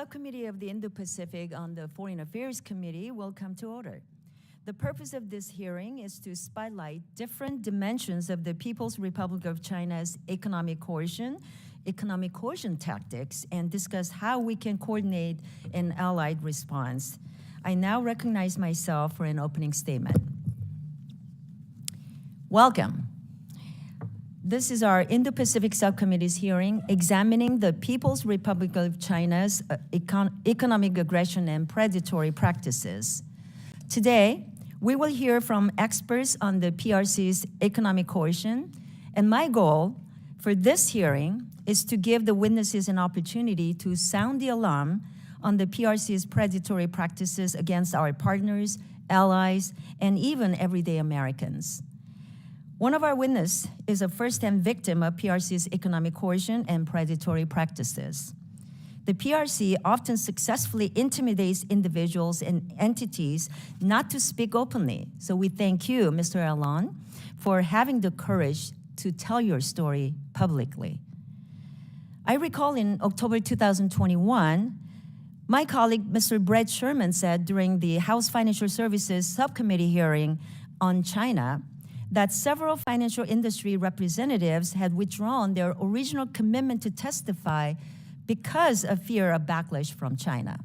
Subcommittee of the Indo-Pacific on the Foreign Affairs Committee will come to order. The purpose of this hearing is to spotlight different dimensions of the People's Republic of China's economic coercion tactics, and discuss how we can coordinate an allied response. I now recognize myself for an opening statement. Welcome. This is our Indo-Pacific Subcommittee's hearing examining the People's Republic of China's economic aggression and predatory practices. Today, we will hear from experts on the PRC's economic coercion, and my goal for this hearing is to give the witnesses an opportunity to sound the alarm on the PRC's predatory practices against our partners, allies, and even everyday Americans. One of our witnesses is a first-hand victim of PRC's economic coercion and predatory practices. The PRC often successfully intimidates individuals and entities not to speak openly. So we thank you, Mr. Alon, for having the courage to tell your story publicly. I recall in October 2021, my colleague, Mr. Brett Sherman, said during the House Financial Services Subcommittee hearing on China that several financial industry representatives had withdrawn their original commitment to testify because of fear of backlash from China.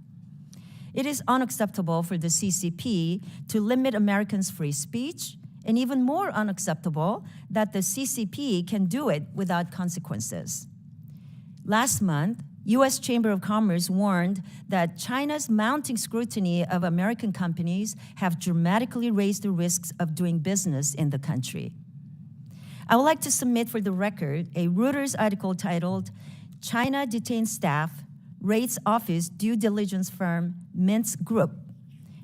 It is unacceptable for the CCP to limit Americans' free speech, and even more unacceptable that the CCP can do it without consequences. Last month, U.S. Chamber of Commerce warned that China's mounting scrutiny of American companies have dramatically raised the risks of doing business in the country. I would like to submit for the record a Reuters article titled, "China Detains Staff, Raids Office Due Diligence Firm Mintz Group,"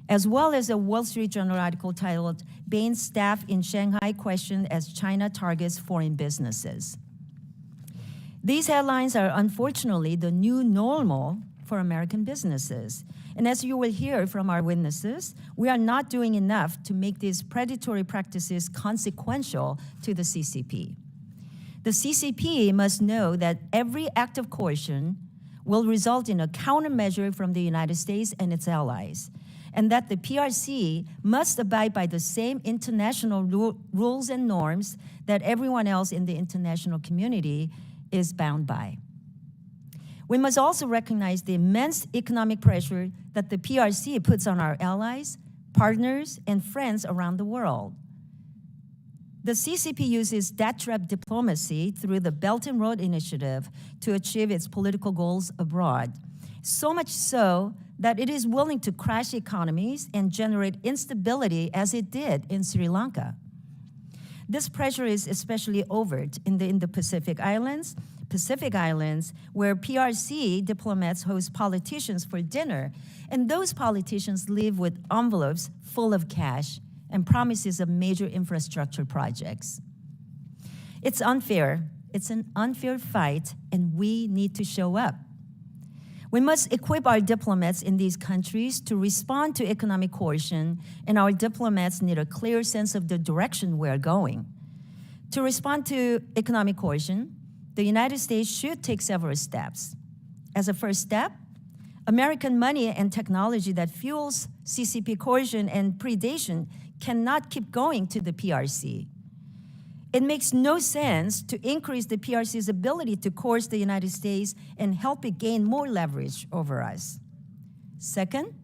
as well as a Wall Street Journal article titled, "Bain's Staff in Shanghai Questioned as China Targets Foreign Businesses." These headlines are unfortunately the new normal for American businesses. And as you will hear from our witnesses, we are not doing enough to make these predatory practices consequential to the CCP. The CCP must know that every act of coercion will result in a countermeasure from the United States and its allies, and that the PRC must abide by the same international rules and norms that everyone else in the international community is bound by. We must also recognize the immense economic pressure that the PRC puts on our allies, partners, and friends around the world. The CCP uses debt trap diplomacy through the Belt and Road Initiative to achieve its political goals abroad, so much so that it is willing to crash economies and generate instability as it did in Sri Lanka. This pressure is especially overt in the Indo-Pacific Islands, where PRC diplomats host politicians for dinner, and those politicians live with envelopes full of cash and promises of major infrastructure projects. It's unfair. It's an unfair fight, and we need to show up. We must equip our diplomats in these countries to respond to economic coercion, and our diplomats need a clear sense of the direction we're going. To respond to economic coercion, the United States should take several steps. As a first step, American money and technology that fuels CCP coercion and predation cannot keep going to the PRC. It makes no sense to increase the PRC's ability to coerce the United States and help it gain more leverage over us. Second,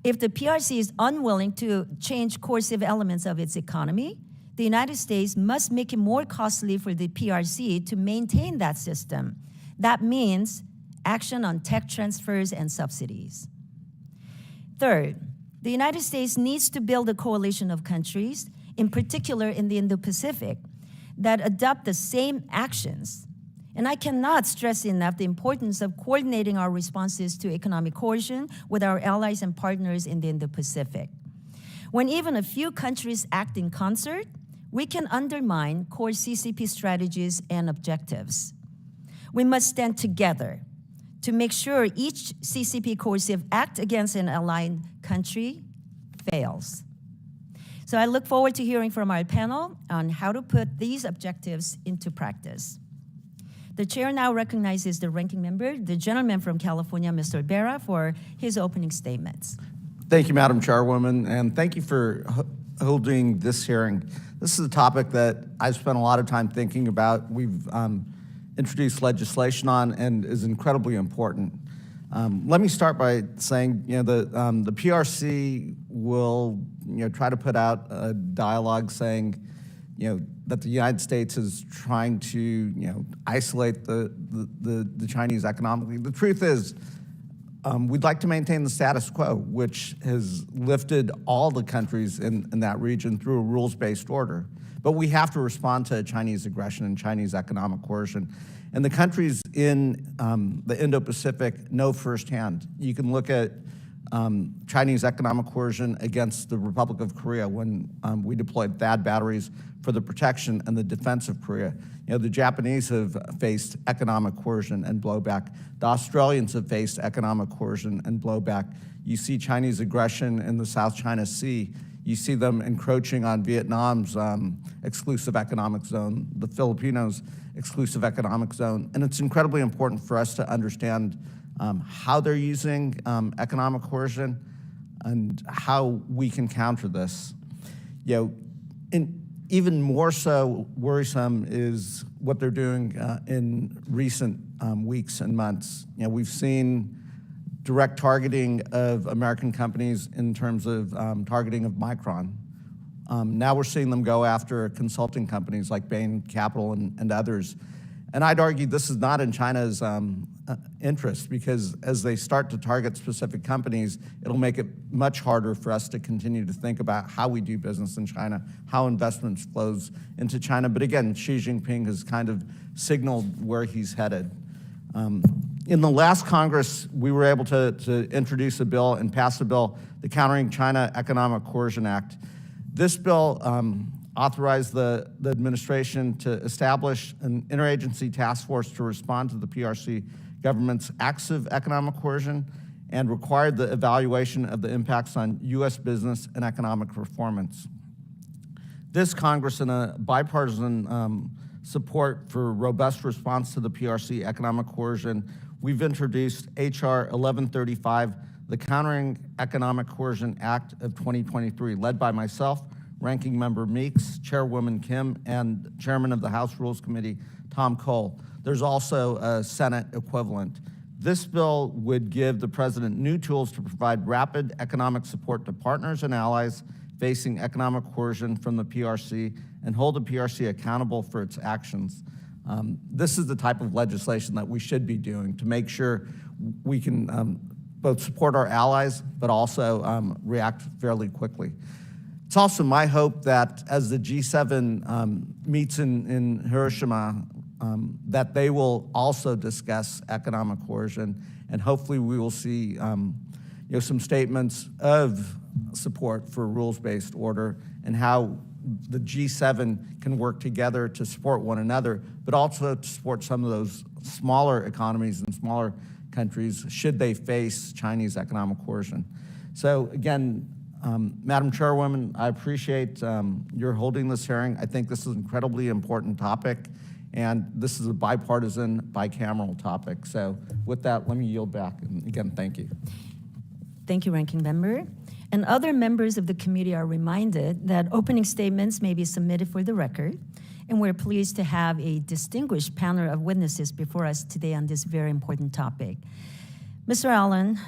if the PRC is unwilling to change coercive elements of its economy, the United States must make it more costly for the PRC to maintain that system. That means action on tech transfers and subsidies. Third, the United States needs to build a coalition of countries, in particular in the Indo-Pacific, that adopt the same actions. And I cannot stress enough the importance of coordinating our responses to economic coercion with our allies and partners in the Indo-Pacific. When even a few countries act in concert, we can undermine core CCP strategies and objectives. We must stand together to make sure each CCP coercive act against an allied country fails. So I look forward to hearing from our panel on how to put these objectives into practice. The chair now recognizes the ranking member, the gentleman from California, Mr. Berra, for his opening statements. Thank you, Madam Chairwoman, and thank you for holding this hearing. This is a topic that I've spent a lot of time thinking about. We've introduced legislation on and is incredibly important. Let me start by saying, the PRC will, try to put out a dialogue saying, that the United States is trying to, isolate the Chinese economically. The truth is, we'd like to maintain the status quo, which has lifted all the countries in that region through a rules-based order. But we have to respond to Chinese aggression and Chinese economic coercion. And the countries in the Indo-Pacific know firsthand. You can look at Chinese economic coercion against the Republic of Korea when we deployed THAAD batteries for the protection and the defense of Korea. The Japanese have faced economic coercion and blowback. The Australians have faced economic coercion and blowback. You see Chinese aggression in the South China Sea. You see them encroaching on Vietnam's exclusive economic zone, the Filipinos' exclusive economic zone. And it's incredibly important for us to understand how they're using economic coercion and how we can counter this. Even more so worrisome is what they're doing in recent weeks and months. We've seen direct targeting of American companies in terms of targeting of Micron. Now we're seeing them go after consulting companies like Bain Capital and others. And I'd argue this is not in China's interest, because as they start to target specific companies, it'll make it much harder for us to continue to think about how we do business in China, how investments flows into China. But again, Xi Jinping has kind of signaled where he's headed. In the last Congress, we were able to introduce a bill and pass a bill, the Countering China Economic Coercion Act. This bill authorized the administration to establish an interagency task force to respond to the PRC government's acts of economic coercion and required the evaluation of the impacts on U.S. business and economic performance. This Congress, in a bipartisan support for robust response to the PRC economic coercion, we've introduced H.R. 1135, the Countering Economic Coercion Act of 2023, led by myself, Ranking Member Meeks, Chairwoman Kim, and Chairman of the House Rules Committee, Tom Cole. There's also a Senate equivalent. This bill would give the president new tools to provide rapid economic support to partners and allies facing economic coercion from the PRC and hold the PRC accountable for its actions. This is the type of legislation that we should be doing to make sure we can both support our allies, but also react fairly quickly. It's also my hope that as the G7 meets in Hiroshima, that they will also discuss economic coercion, and hopefully we will see some statements of support for rules-based order and how the G7 can work together to support one another, but also to support some of those smaller economies and smaller countries should they face Chinese economic coercion. So again, Madam Chairwoman, I appreciate your holding this hearing. I think this is an incredibly important topic, and this is a bipartisan, bicameral topic. So with that, let me yield back. And again, thank you. Thank you, Ranking Member. And other members of the committee are reminded that opening statements may be submitted for the record. And we're pleased to have a distinguished panel of witnesses before us today on this very important topic. Mr. Alan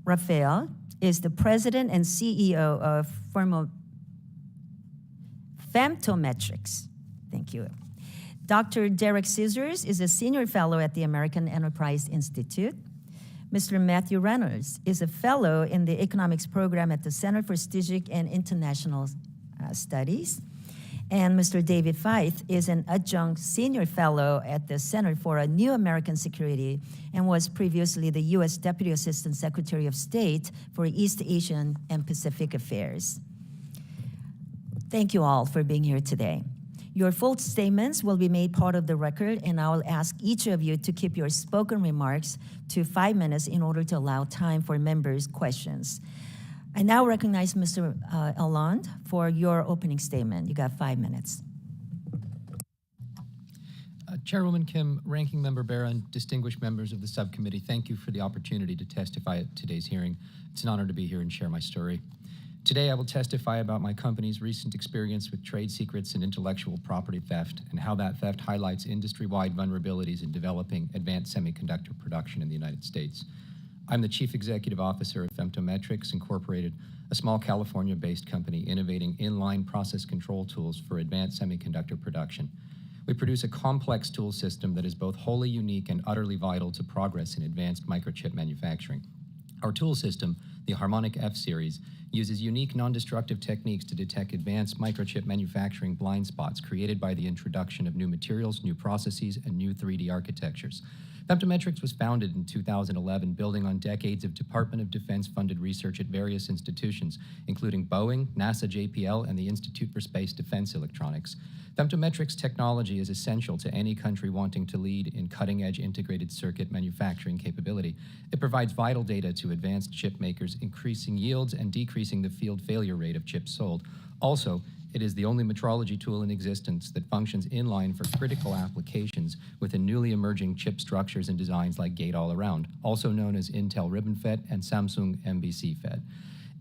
Raphael is the president and CEO of Femtometrics. Thank you. Dr. Derek Scissors is a senior fellow at the American Enterprise Institute. Mr. Matthew Reynolds is a fellow in the economics program at the Center for Strategic and International Studies. And Mr. David Feith is an adjunct senior fellow at the Center for a New American Security and was previously the U.S. Deputy Assistant Secretary of State for East Asian and Pacific Affairs. Thank you all for being here today. Your full statements will be made part of the record, and I will ask each of you to keep your spoken remarks to 5 minutes in order to allow time for members' questions. I now recognize Mr. Allende for your opening statement. You got 5 minutes. Chairwoman Kim, Ranking Member Bera, and distinguished members of the subcommittee, thank you for the opportunity to testify at today's hearing. It's an honor to be here and share my story. Today, I will testify about my company's recent experience with trade secrets and intellectual property theft, and how that theft highlights industry-wide vulnerabilities in developing advanced semiconductor production in the United States. I'm the Chief Executive Officer of Femtometrics Incorporated, a small California-based company innovating inline process control tools for advanced semiconductor production. We produce a complex tool system that is both wholly unique and utterly vital to progress in advanced microchip manufacturing. Our tool system, the Harmonic F-Series, uses unique non-destructive techniques to detect advanced microchip manufacturing blind spots created by the introduction of new materials, new processes, and new 3D architectures. Femtometrics was founded in 2011, building on decades of Department of Defense-funded research at various institutions, including Boeing, NASA JPL, and the Institute for Space Defense Electronics. Femtometrics technology is essential to any country wanting to lead in cutting-edge integrated circuit manufacturing capability. It provides vital data to advanced chip makers, increasing yields and decreasing the field failure rate of chips sold. Also, it is the only metrology tool in existence that functions inline for critical applications within newly emerging chip structures and designs like Gate-All-Around, also known as Intel RibbonFET and Samsung MBC-FET.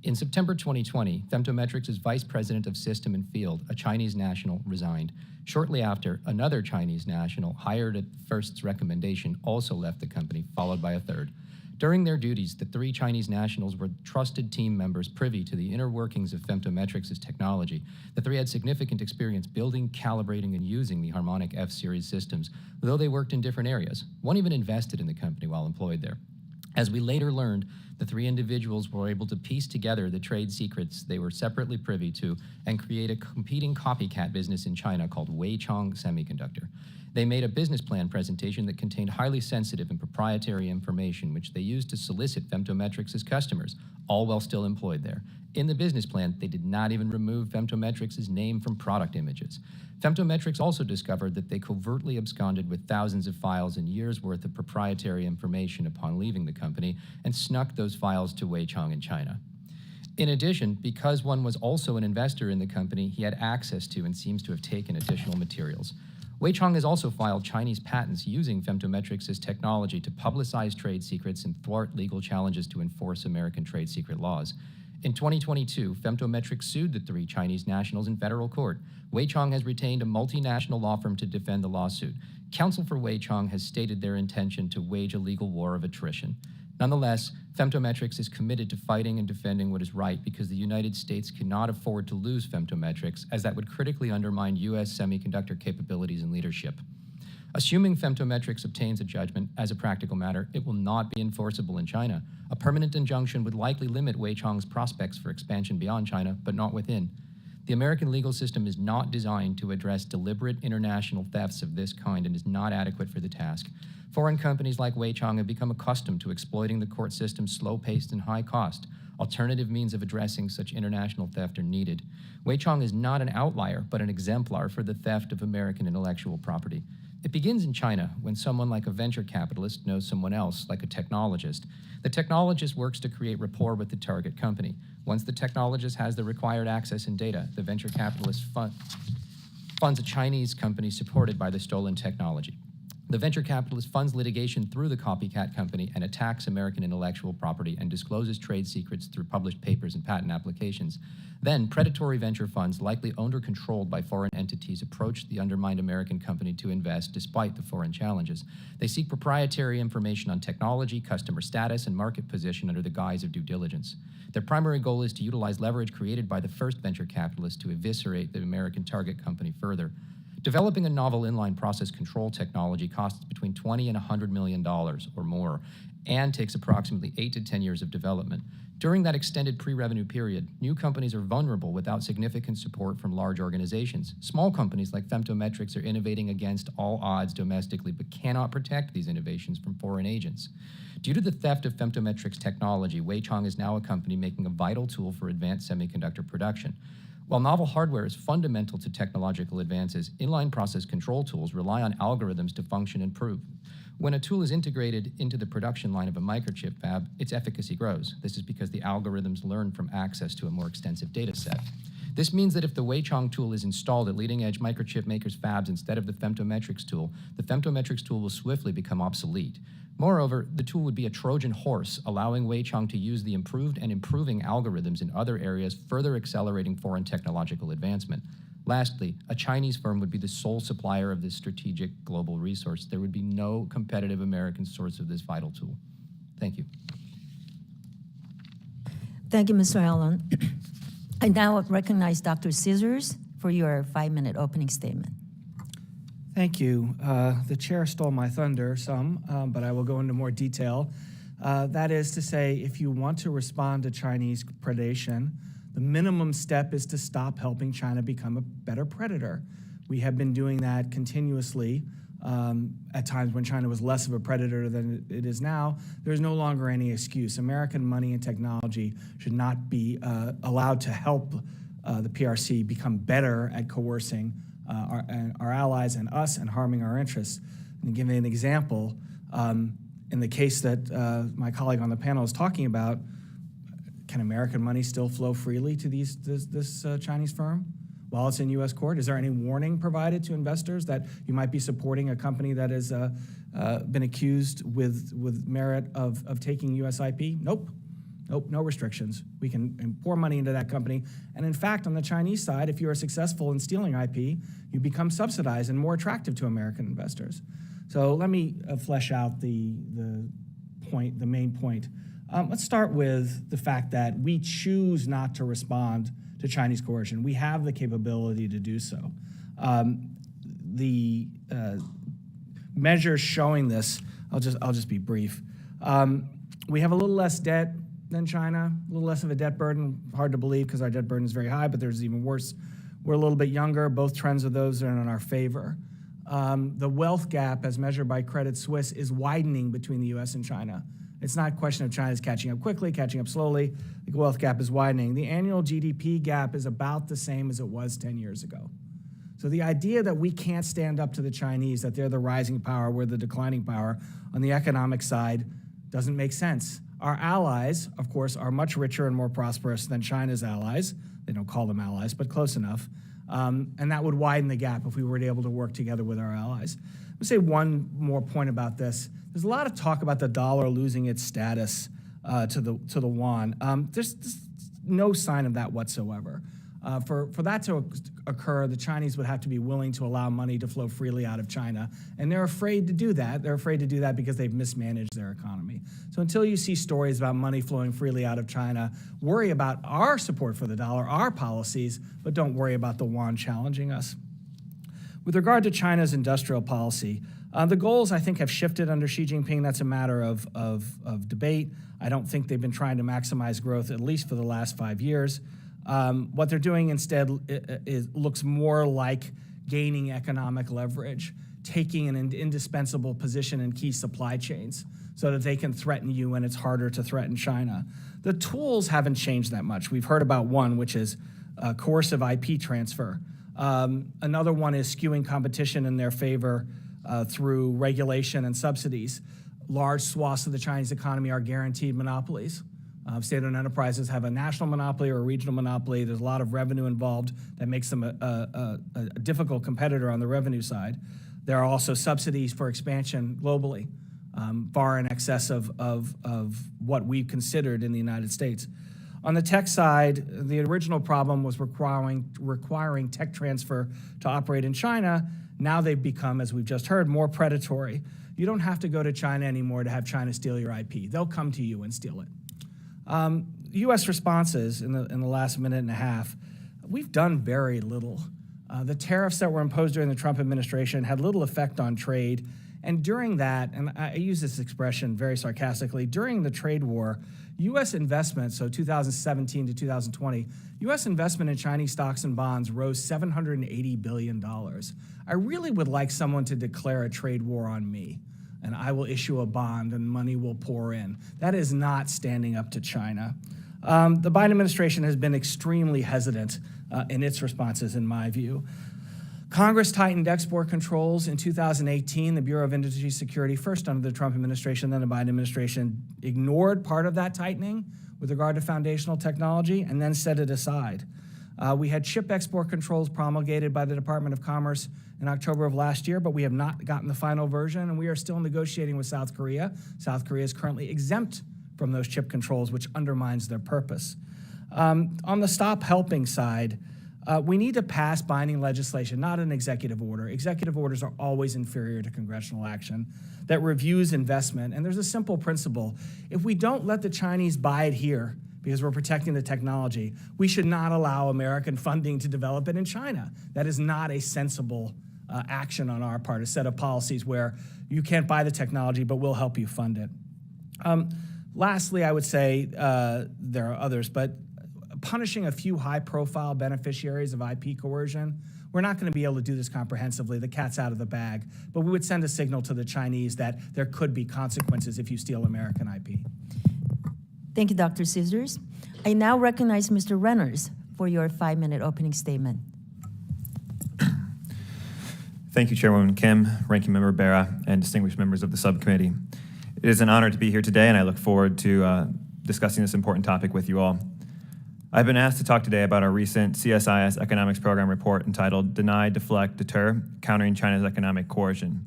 In September 2020, Femtometrics' Vice President of System and Field, a Chinese national, resigned. Shortly after, another Chinese national, hired at first's recommendation, also left the company, followed by a third. During their duties, the three Chinese nationals were trusted team members privy to the inner workings of Femtometrics' technology. The three had significant experience building, calibrating, and using the Harmonic F-Series systems, though they worked in different areas. One even invested in the company while employed there. As we later learned, the three individuals were able to piece together the trade secrets they were separately privy to and create a competing copycat business in China called Weichong Semiconductor. They made a business plan presentation that contained highly sensitive and proprietary information, which they used to solicit Femtometrics' customers, all while still employed there. In the business plan, they did not even remove Femtometrics' name from product images. Femtometrics also discovered that they covertly absconded with thousands of files and years' worth of proprietary information upon leaving the company and snuck those files to Weichong in China. In addition, because one was also an investor in the company, he had access to and seems to have taken additional materials. Weichong has also filed Chinese patents using Femtometrics' technology to publicize trade secrets and thwart legal challenges to enforce American trade secret laws. In 2022, Femtometrics sued the three Chinese nationals in federal court. Weichong has retained a multinational law firm to defend the lawsuit. Counsel for Weichong has stated their intention to wage a legal war of attrition. Nonetheless, Femtometrics is committed to fighting and defending what is right because the United States cannot afford to lose Femtometrics, as that would critically undermine U.S. semiconductor capabilities and leadership. Assuming Femtometrics obtains a judgment, as a practical matter, it will not be enforceable in China. A permanent injunction would likely limit Weichong's prospects for expansion beyond China, but not within. The American legal system is not designed to address deliberate international thefts of this kind and is not adequate for the task. Foreign companies like Weichong have become accustomed to exploiting the court system's slow-paced and high-cost. Alternative means of addressing such international theft are needed. Weichong is not an outlier, but an exemplar for the theft of American intellectual property. It begins in China, when someone like a venture capitalist knows someone else, like a technologist. The technologist works to create rapport with the target company. Once the technologist has the required access and data, the venture capitalist funds a Chinese company supported by the stolen technology. The venture capitalist funds litigation through the copycat company and attacks American intellectual property and discloses trade secrets through published papers and patent applications. Then, predatory venture funds, likely owned or controlled by foreign entities, approach the undermined American company to invest despite the foreign challenges. They seek proprietary information on technology, customer status, and market position under the guise of due diligence. Their primary goal is to utilize leverage created by the first venture capitalist to eviscerate the American target company further. Developing a novel inline process control technology costs between $20 and $100 million or more and takes approximately 8 to 10 years of development. During that extended pre-revenue period, new companies are vulnerable without significant support from large organizations. Small companies like Femtometrics are innovating against all odds domestically but cannot protect these innovations from foreign agents. Due to the theft of Femtometrics technology, Weichong is now a company making a vital tool for advanced semiconductor production. While novel hardware is fundamental to technological advances, inline process control tools rely on algorithms to function and prove. When a tool is integrated into the production line of a microchip fab, its efficacy grows. This is because the algorithms learn from access to a more extensive data set. This means that if the Weichong tool is installed at leading-edge microchip makers' fabs instead of the femtometrics tool, the femtometrics tool will swiftly become obsolete. Moreover, the tool would be a Trojan horse, allowing Weichong to use the improved and improving algorithms in other areas, further accelerating foreign technological advancement. Lastly, a Chinese firm would be the sole supplier of this strategic global resource. There would be no competitive American source of this vital tool. Thank you. Thank you, Mr. Allen. I now recognize Dr. Scissors for your 5-minute opening statement. Thank you. The chair stole my thunder some, but I will go into more detail. That is to say, if you want to respond to Chinese predation, the minimum step is to stop helping China become a better predator. We have been doing that continuously. At times when China was less of a predator than it is now, there's no longer any excuse. American money and technology should not be allowed to help the PRC become better at coercing our allies and us and harming our interests. And to give you an example, in the case that my colleague on the panel is talking about, can American money still flow freely to this Chinese firm while it's in U.S. court? Is there any warning provided to investors that you might be supporting a company that has been accused with merit of taking U.S. IP? Nope. Nope, no restrictions. We can pour money into that company. And in fact, on the Chinese side, if you are successful in stealing IP, you become subsidized and more attractive to American investors. So let me flesh out the main point. Let's start with the fact that we choose not to respond to Chinese coercion. We have the capability to do so. The measures showing this, I'll just be brief. We have a little less debt than China, a little less of a debt burden. Hard to believe because our debt burden is very high, but there's even worse. We're a little bit younger. Both trends of those are in our favor. The wealth gap, as measured by Credit Suisse, is widening between the U.S. and China. It's not a question of China's catching up quickly, catching up slowly. The wealth gap is widening. The annual GDP gap is about the same as it was 10 years ago. So the idea that we can't stand up to the Chinese, that they're the rising power, we're the declining power on the economic side, doesn't make sense. Our allies, of course, are much richer and more prosperous than China's allies. They don't call them allies, but close enough. And that would widen the gap if we were able to work together with our allies. Let me say one more point about this. There's a lot of talk about the dollar losing its status to the yuan. There's no sign of that whatsoever. For that to occur, the Chinese would have to be willing to allow money to flow freely out of China, and they're afraid to do that. They're afraid to do that because they've mismanaged their economy. So until you see stories about money flowing freely out of China, worry about our support for the dollar, our policies, but don't worry about the yuan challenging us. With regard to China's industrial policy, the goals, I think, have shifted under Xi Jinping. That's a matter of debate. I don't think they've been trying to maximize growth, at least for the last 5 years. What they're doing instead looks more like gaining economic leverage, taking an indispensable position in key supply chains so that they can threaten you when it's harder to threaten China. The tools haven't changed that much. We've heard about one, which is coercive IP transfer. Another one is skewing competition in their favor through regulation and subsidies. Large swaths of the Chinese economy are guaranteed monopolies. State-owned enterprises have a national monopoly or a regional monopoly. There's a lot of revenue involved that makes them a difficult competitor on the revenue side. There are also subsidies for expansion globally, far in excess of what we've considered in the United States. On the tech side, the original problem was requiring tech transfer to operate in China. Now they've become, as we've just heard, more predatory. You don't have to go to China anymore to have China steal your IP. They'll come to you and steal it. U.S. responses in the last minute and a half, we've done very little. The tariffs that were imposed during the Trump administration had little effect on trade. And during that, and I use this expression very sarcastically, during the trade war, U.S. investment, so 2017 to 2020, U.S. investment in Chinese stocks and bonds rose $780 billion. I really would like someone to declare a trade war on me, and I will issue a bond and money will pour in. That is not standing up to China. The Biden administration has been extremely hesitant in its responses, in my view. Congress tightened export controls in 2018. The Bureau of Industry Security, first under the Trump administration, then the Biden administration, ignored part of that tightening with regard to foundational technology and then set it aside. We had chip export controls promulgated by the Department of Commerce in October of last year, but we have not gotten the final version, and we are still negotiating with South Korea. South Korea is currently exempt from those chip controls, which undermines their purpose. On the stop helping side, we need to pass binding legislation, not an executive order. Executive orders are always inferior to congressional action that reviews investment. And there's a simple principle. If we don't let the Chinese buy it here because we're protecting the technology, we should not allow American funding to develop it in China. That is not a sensible action on our part, a set of policies where you can't buy the technology, but we'll help you fund it. Lastly, I would say there are others, but punishing a few high-profile beneficiaries of IP coercion, we're not going to be able to do this comprehensively. The cat's out of the bag. But we would send a signal to the Chinese that there could be consequences if you steal American IP. Thank you, Dr. Scissors. I now recognize Mr. Renners for your 5-minute opening statement. Thank you, Chairwoman Kim, Ranking Member Bera, and distinguished members of the subcommittee. It is an honor to be here today, and I look forward to discussing this important topic with you all. I've been asked to talk today about our recent CSIS Economics Program report entitled Deny, Deflect, Deter, Countering China's Economic Coercion.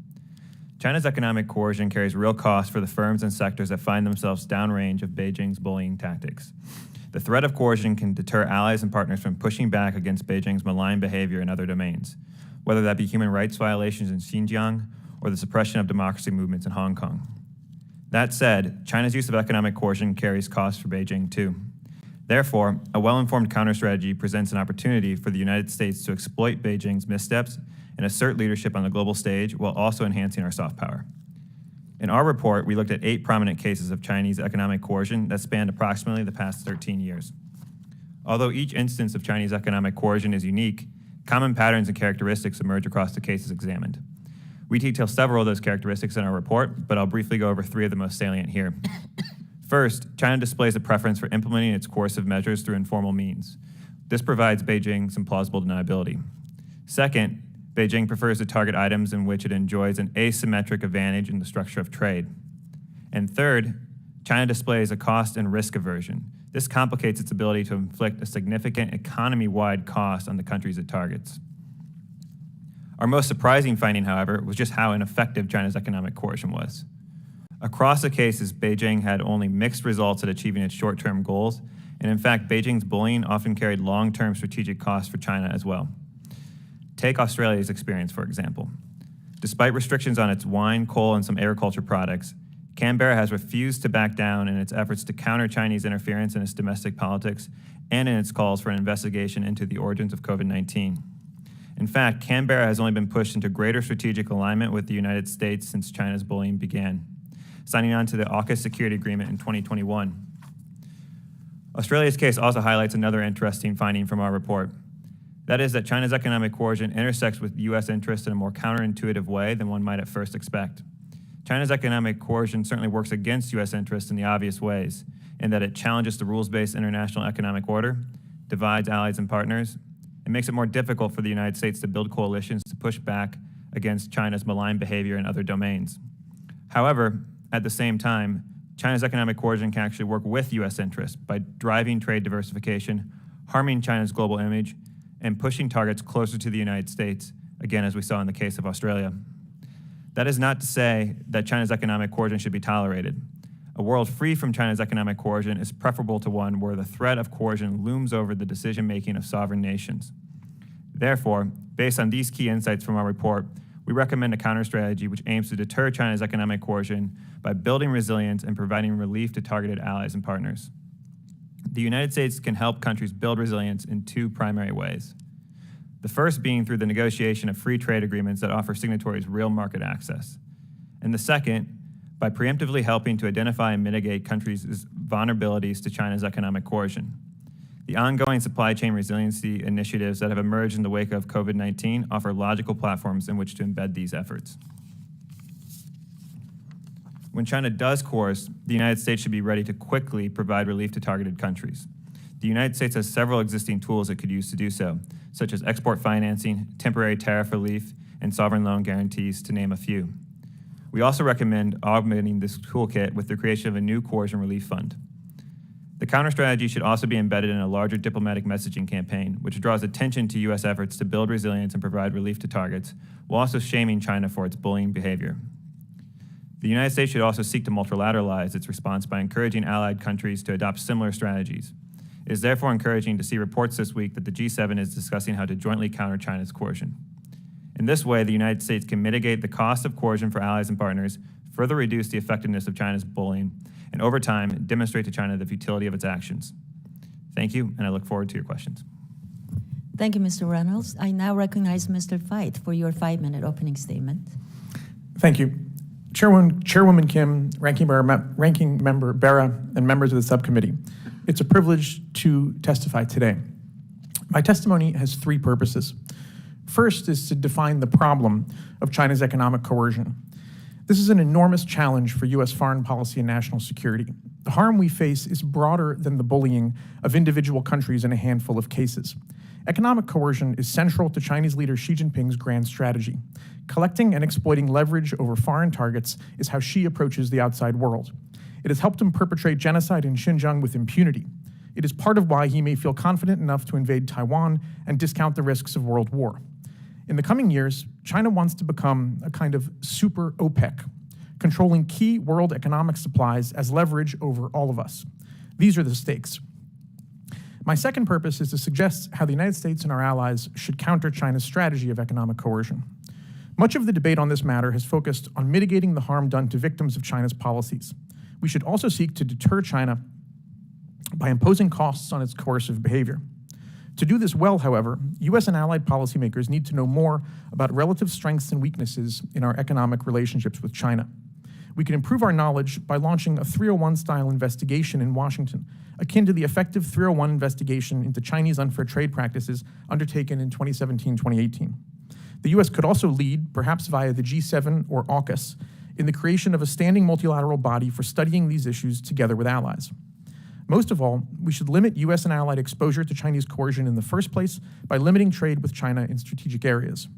China's economic coercion carries real costs for the firms and sectors that find themselves downrange of Beijing's bullying tactics. The threat of coercion can deter allies and partners from pushing back against Beijing's malign behavior in other domains, whether that be human rights violations in Xinjiang or the suppression of democracy movements in Hong Kong. That said, China's use of economic coercion carries costs for Beijing too. Therefore, a well-informed counter-strategy presents an opportunity for the United States to exploit Beijing's missteps and assert leadership on the global stage while also enhancing our soft power. In our report, we looked at 8 prominent cases of Chinese economic coercion that spanned approximately the past 13 years. Although each instance of Chinese economic coercion is unique, common patterns and characteristics emerge across the cases examined. We detail several of those characteristics in our report, but I'll briefly go over 3 of the most salient here. First, China displays a preference for implementing its coercive measures through informal means. This provides Beijing some plausible deniability. Second, Beijing prefers to target items in which it enjoys an asymmetric advantage in the structure of trade. And third, China displays a cost and risk aversion. This complicates its ability to inflict a significant economy-wide cost on the countries it targets. Our most surprising finding, however, was just how ineffective China's economic coercion was. Across the cases, Beijing had only mixed results at achieving its short-term goals, and in fact, Beijing's bullying often carried long-term strategic costs for China as well. Take Australia's experience, for example. Despite restrictions on its wine, coal, and some agriculture products, Canberra has refused to back down in its efforts to counter Chinese interference in its domestic politics and in its calls for an investigation into the origins of COVID-19. In fact, Canberra has only been pushed into greater strategic alignment with the United States since China's bullying began, signing on to the AUKUS security agreement in 2021. Australia's case also highlights another interesting finding from our report. That is that China's economic coercion intersects with U.S. interests in a more counterintuitive way than one might at first expect. China's economic coercion certainly works against U.S. interests in the obvious ways, in that it challenges the rules-based international economic order, divides allies and partners, and makes it more difficult for the United States to build coalitions to push back against China's malign behavior in other domains. However, at the same time, China's economic coercion can actually work with U.S. interests by driving trade diversification, harming China's global image, and pushing targets closer to the United States, again, as we saw in the case of Australia. That is not to say that China's economic coercion should be tolerated. A world free from China's economic coercion is preferable to one where the threat of coercion looms over the decision-making of sovereign nations. Therefore, based on these key insights from our report, we recommend a counter-strategy which aims to deter China's economic coercion by building resilience and providing relief to targeted allies and partners. The United States can help countries build resilience in 2 primary ways. The first being through the negotiation of free trade agreements that offer signatories real market access. And the second, by preemptively helping to identify and mitigate countries' vulnerabilities to China's economic coercion. The ongoing supply chain resiliency initiatives that have emerged in the wake of COVID-19 offer logical platforms in which to embed these efforts. When China does coerce, the United States should be ready to quickly provide relief to targeted countries. The United States has several existing tools it could use to do so, such as export financing, temporary tariff relief, and sovereign loan guarantees, to name a few. We also recommend augmenting this toolkit with the creation of a new coercion relief fund. The counter-strategy should also be embedded in a larger diplomatic messaging campaign, which draws attention to U.S. efforts to build resilience and provide relief to targets, while also shaming China for its bullying behavior. The United States should also seek to multilateralize its response by encouraging allied countries to adopt similar strategies. It is therefore encouraging to see reports this week that the G7 is discussing how to jointly counter China's coercion. In this way, the United States can mitigate the cost of coercion for allies and partners, further reduce the effectiveness of China's bullying, and over time, demonstrate to China the futility of its actions. Thank you, and I look forward to your questions. Thank you, Mr. Reynolds. I now recognize Mr. Veit for your 5-minute opening statement. Thank you. Chairwoman Kim, Ranking Member Bera, and members of the subcommittee. It's a privilege to testify today. My testimony has 3 purposes. First is to define the problem of China's economic coercion. This is an enormous challenge for U.S. foreign policy and national security. The harm we face is broader than the bullying of individual countries in a handful of cases. Economic coercion is central to Chinese leader Xi Jinping's grand strategy. Collecting and exploiting leverage over foreign targets is how Xi approaches the outside world. It has helped him perpetrate genocide in Xinjiang with impunity. It is part of why he may feel confident enough to invade Taiwan and discount the risks of world war. In the coming years, China wants to become a kind of super OPEC, controlling key world economic supplies as leverage over all of us. These are the stakes. My second purpose is to suggest how the United States and our allies should counter China's strategy of economic coercion. Much of the debate on this matter has focused on mitigating the harm done to victims of China's policies. We should also seek to deter China by imposing costs on its coercive behavior. To do this well, however, U.S. and allied policymakers need to know more about relative strengths and weaknesses in our economic relationships with China. We can improve our knowledge by launching a 301-style investigation in Washington, akin to the effective 301 investigation into Chinese unfair trade practices undertaken in 2017-2018. The U.S. could also lead, perhaps via the G7 or AUKUS, in the creation of a standing multilateral body for studying these issues together with allies. Most of all, we should limit U.S. and allied exposure to Chinese coercion in the first place by limiting trade with China in strategic areas.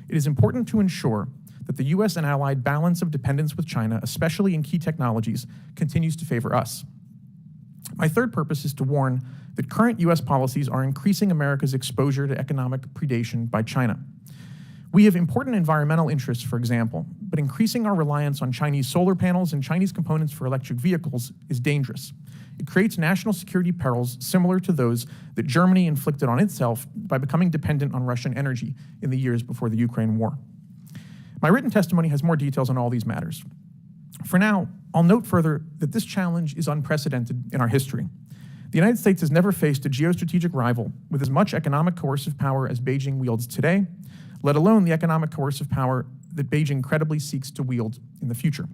It is important to ensure that the U.S. and allied balance of dependence with China, especially in key technologies, continues to favor us. My third purpose is to warn that current U.S. policies are increasing America's exposure to economic predation by China. We have important environmental interests, for example, but increasing our reliance on Chinese solar panels and Chinese components for electric vehicles is dangerous. It creates national security perils similar to those that Germany inflicted on itself by becoming dependent on Russian energy in the years before the Ukraine war. My written testimony has more details on all these matters. For now, I'll note further that this challenge is unprecedented in our history. The United States has never faced a geostrategic rival with as much economic coercive power as Beijing wields today, let alone the economic coercive power that Beijing credibly seeks to wield in the future.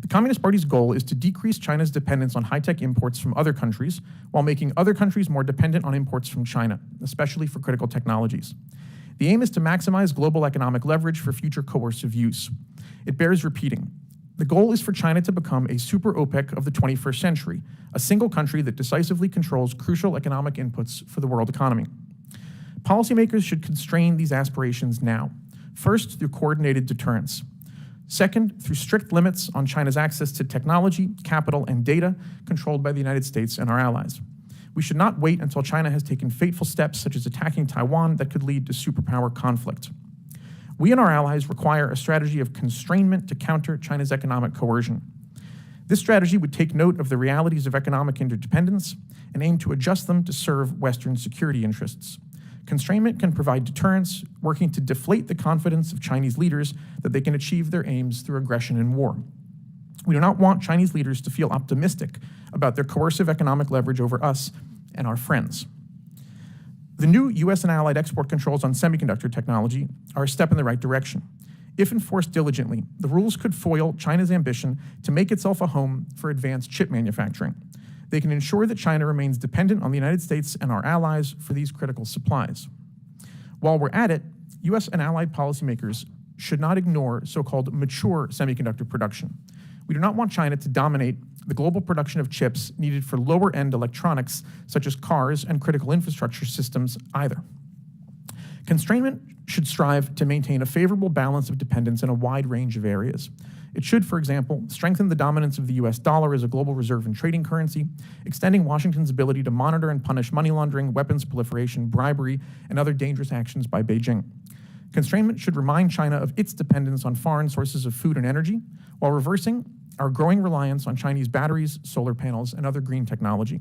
The Communist Party's goal is to decrease China's dependence on high-tech imports from other countries while making other countries more dependent on imports from China, especially for critical technologies. The aim is to maximize global economic leverage for future coercive use. It bears repeating. The goal is for China to become a super OPEC of the 21st century, a single country that decisively controls crucial economic inputs for the world economy. Policymakers should constrain these aspirations now. First, through coordinated deterrence. Second, through strict limits on China's access to technology, capital, and data controlled by the United States and our allies. We should not wait until China has taken fateful steps such as attacking Taiwan that could lead to superpower conflict. We and our allies require a strategy of constrainment to counter China's economic coercion. This strategy would take note of the realities of economic interdependence and aim to adjust them to serve Western security interests. Constrainment can provide deterrence, working to deflate the confidence of Chinese leaders that they can achieve their aims through aggression and war. We do not want Chinese leaders to feel optimistic about their coercive economic leverage over us and our friends. The new U.S. and allied export controls on semiconductor technology are a step in the right direction. If enforced diligently, the rules could foil China's ambition to make itself a home for advanced chip manufacturing. They can ensure that China remains dependent on the United States and our allies for these critical supplies. While we're at it, U.S. and allied policymakers should not ignore so-called mature semiconductor production. We do not want China to dominate the global production of chips needed for lower-end electronics, such as cars and critical infrastructure systems either. Constrainment should strive to maintain a favorable balance of dependence in a wide range of areas. It should, for example, strengthen the dominance of the US dollar as a global reserve and trading currency, extending Washington's ability to monitor and punish money laundering, weapons proliferation, bribery, and other dangerous actions by Beijing. Constrainment should remind China of its dependence on foreign sources of food and energy, while reversing our growing reliance on Chinese batteries, solar panels, and other green technology.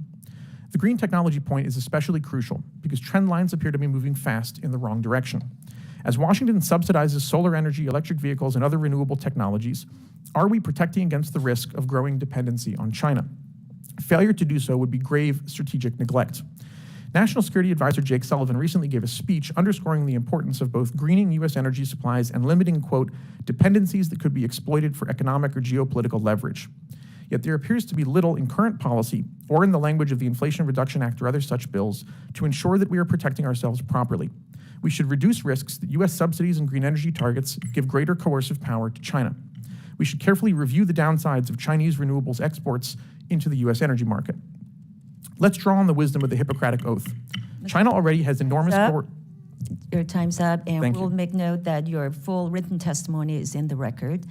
The green technology point is especially crucial because trend lines appear to be moving fast in the wrong direction. As Washington subsidizes solar energy, electric vehicles, and other renewable technologies, are we protecting against the risk of growing dependency on China? Failure to do so would be grave strategic neglect. National Security Advisor Jake Sullivan recently gave a speech underscoring the importance of both greening U.S. energy supplies and limiting, quote, dependencies that could be exploited for economic or geopolitical leverage. Yet there appears to be little in current policy or in the language of the Inflation Reduction Act or other such bills to ensure that we are protecting ourselves properly. We should reduce risks that U.S. subsidies and green energy targets give greater coercive power to China. We should carefully review the downsides of Chinese renewables exports into the U.S. energy market. Let's draw on the wisdom of the Hippocratic Oath. China already has enormous power. Your time's up, and Thank we'll you. make note that your full written testimony is in the record.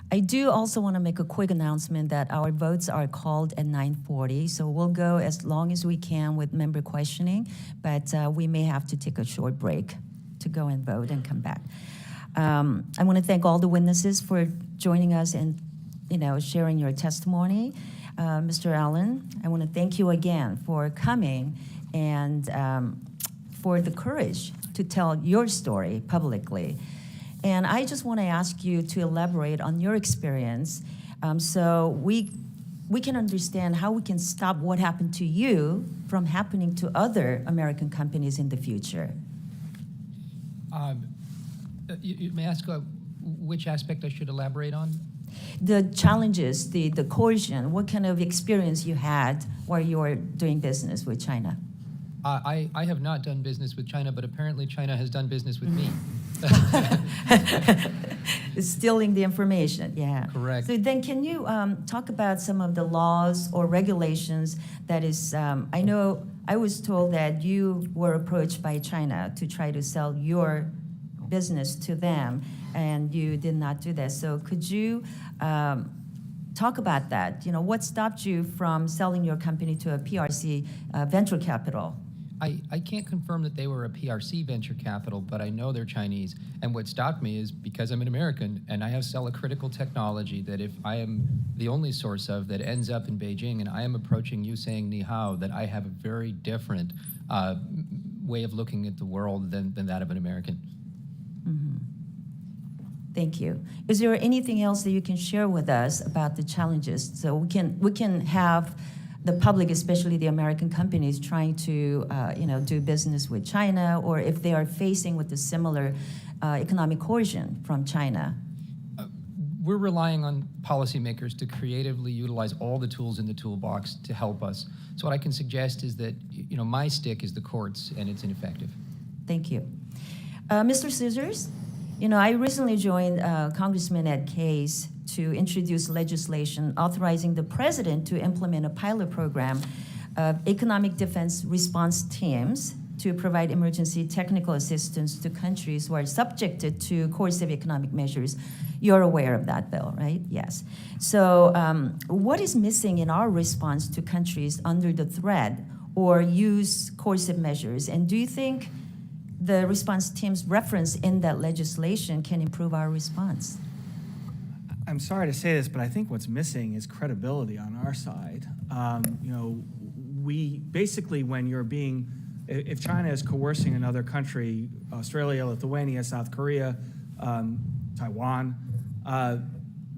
I do also want to make a quick announcement that our votes are called at 9:40, so we'll go as long as we can with member questioning, but we may have to take a short break to go and vote and come back. I want to thank all the witnesses for joining us and sharing your testimony. Mr. Allen, I want to thank you again for coming and for the courage to tell your story publicly. And I just want to ask you to elaborate on your experience so we can understand how we can stop what happened to you from happening to other American companies in the future. You may I ask which aspect I should elaborate on? The challenges, the coercion, what kind of experience you had while you were doing business with China? I have not done business with China, but apparently China has done business with me. Stealing the information, yeah. Correct. So then can you talk about some of the laws or regulations that is, I know I was told that you were approached by China to try to sell your business to them, and you did not do that. So could you talk about that? What stopped you from selling your company to a PRC venture capital? I can't confirm that they were a PRC venture capital, but I know they're Chinese. And what stopped me is because I'm an American and I have sell a critical technology that if I am the only source of that ends up in Beijing and I am approaching you saying ni hao, that I have a very different way of looking at the world than that of an American. Mm-hmm. Thank you. Is there anything else that you can share with us about the challenges so we can have the public, especially the American companies, trying to do business with China, or if they are facing with a similar economic coercion from China? We're relying on policymakers to creatively utilize all the tools in the toolbox to help us. So what I can suggest is that my stick is the courts, and it's ineffective. Thank you. Mr. Scissors, I recently joined Congressman Ed Case to introduce legislation authorizing the president to implement a pilot program of economic defense response teams to provide emergency technical assistance to countries who are subjected to coercive economic measures. You're aware of that bill, right? Yes. So what is missing in our response to countries under the threat or use coercive measures? And do you think the response team's reference in that legislation can improve our response? I'm sorry to say this, but I think what's missing is credibility on our side. We basically, if China is coercing another country, Australia, Lithuania, South Korea, Taiwan,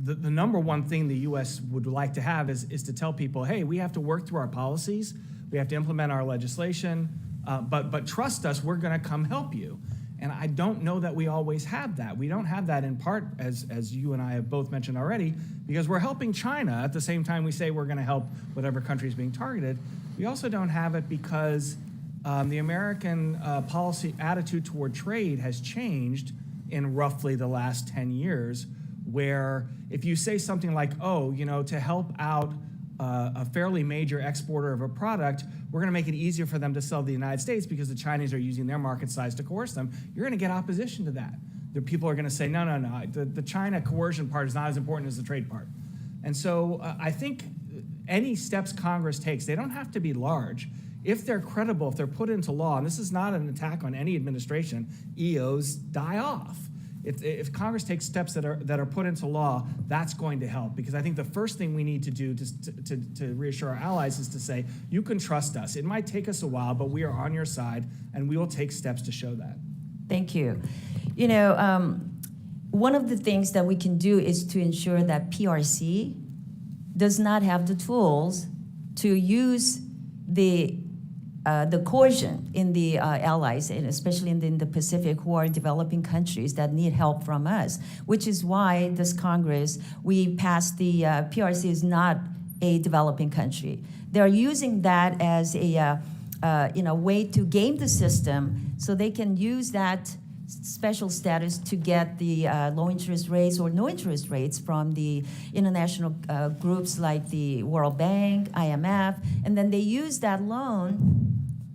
the number one thing the U.S. would like to have is to tell people, hey, we have to work through our policies, we have to implement our legislation, but trust us, we're going to come help you. And I don't know that we always have that. We don't have that in part, as you and I have both mentioned already, because we're helping China at the same time we say we're going to help whatever country is being targeted. We also don't have it because the American policy attitude toward trade has changed in roughly the last 10 years, where if you say something like, to help out a fairly major exporter of a product, we're going to make it easier for them to sell to the United States because the Chinese are using their market size to coerce them, you're going to get opposition to that. the people are going to say, no, the China coercion part is not as important as the trade part. And so I think any steps Congress takes, they don't have to be large. If they're credible, if they're put into law, and this is not an attack on any administration, EOs die off. If Congress takes steps that are put into law, that's going to help. Because I think the first thing we need to do to reassure our allies is to say, you can trust us. It might take us a while, but we are on your side, and we will take steps to show that. Thank you. One of the things that we can do is to ensure that PRC does not have the tools to use the coercion in the allies, and especially in the Pacific, who are developing countries that need help from us, which is why this Congress, we passed the PRC is not a developing country. They're using that as a way to game the system so they can use that special status to get the low interest rates or no interest rates from the international groups like the World Bank, IMF, and then they use that loan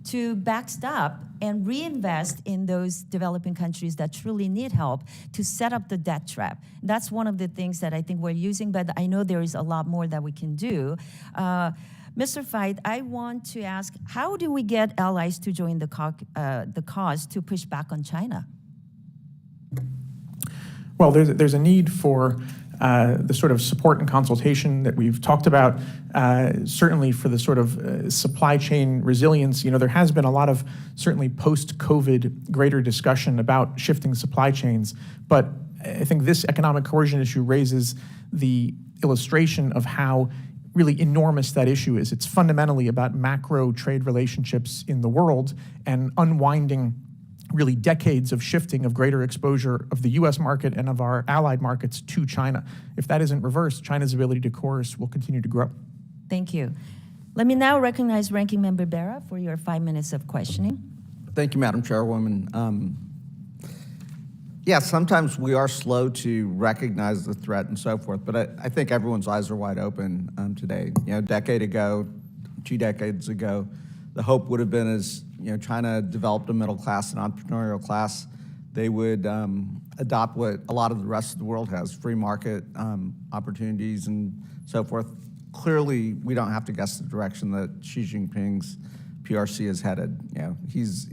to backstop and reinvest in those developing countries that truly need help to set up the debt trap. That's one of the things that I think we're using, but I know there is a lot more that we can do. Mr. Fait, I want to ask, how do we get allies to join the cause to push back on China? Well, there's a need for the sort of support and consultation that we've talked about, certainly for the sort of supply chain resilience. There has been a lot of certainly post-COVID greater discussion about shifting supply chains, but I think this economic coercion issue raises the illustration of how really enormous that issue is. It's fundamentally about macro trade relationships in the world and unwinding really decades of shifting of greater exposure of the US market and of our allied markets to China. If that isn't reversed, China's ability to coerce will continue to grow. Thank you. Let me now recognize Ranking Member Bera for your 5 minutes of questioning. Thank you, Madam Chairwoman. Sometimes we are slow to recognize the threat and so forth, but I think everyone's eyes are wide open today. A decade ago, 2 decades ago, the hope would have been as China developed a middle class and entrepreneurial class, they would adopt what a lot of the rest of the world has, free market opportunities and so forth. Clearly, we don't have to guess the direction that Xi Jinping's PRC is headed. He's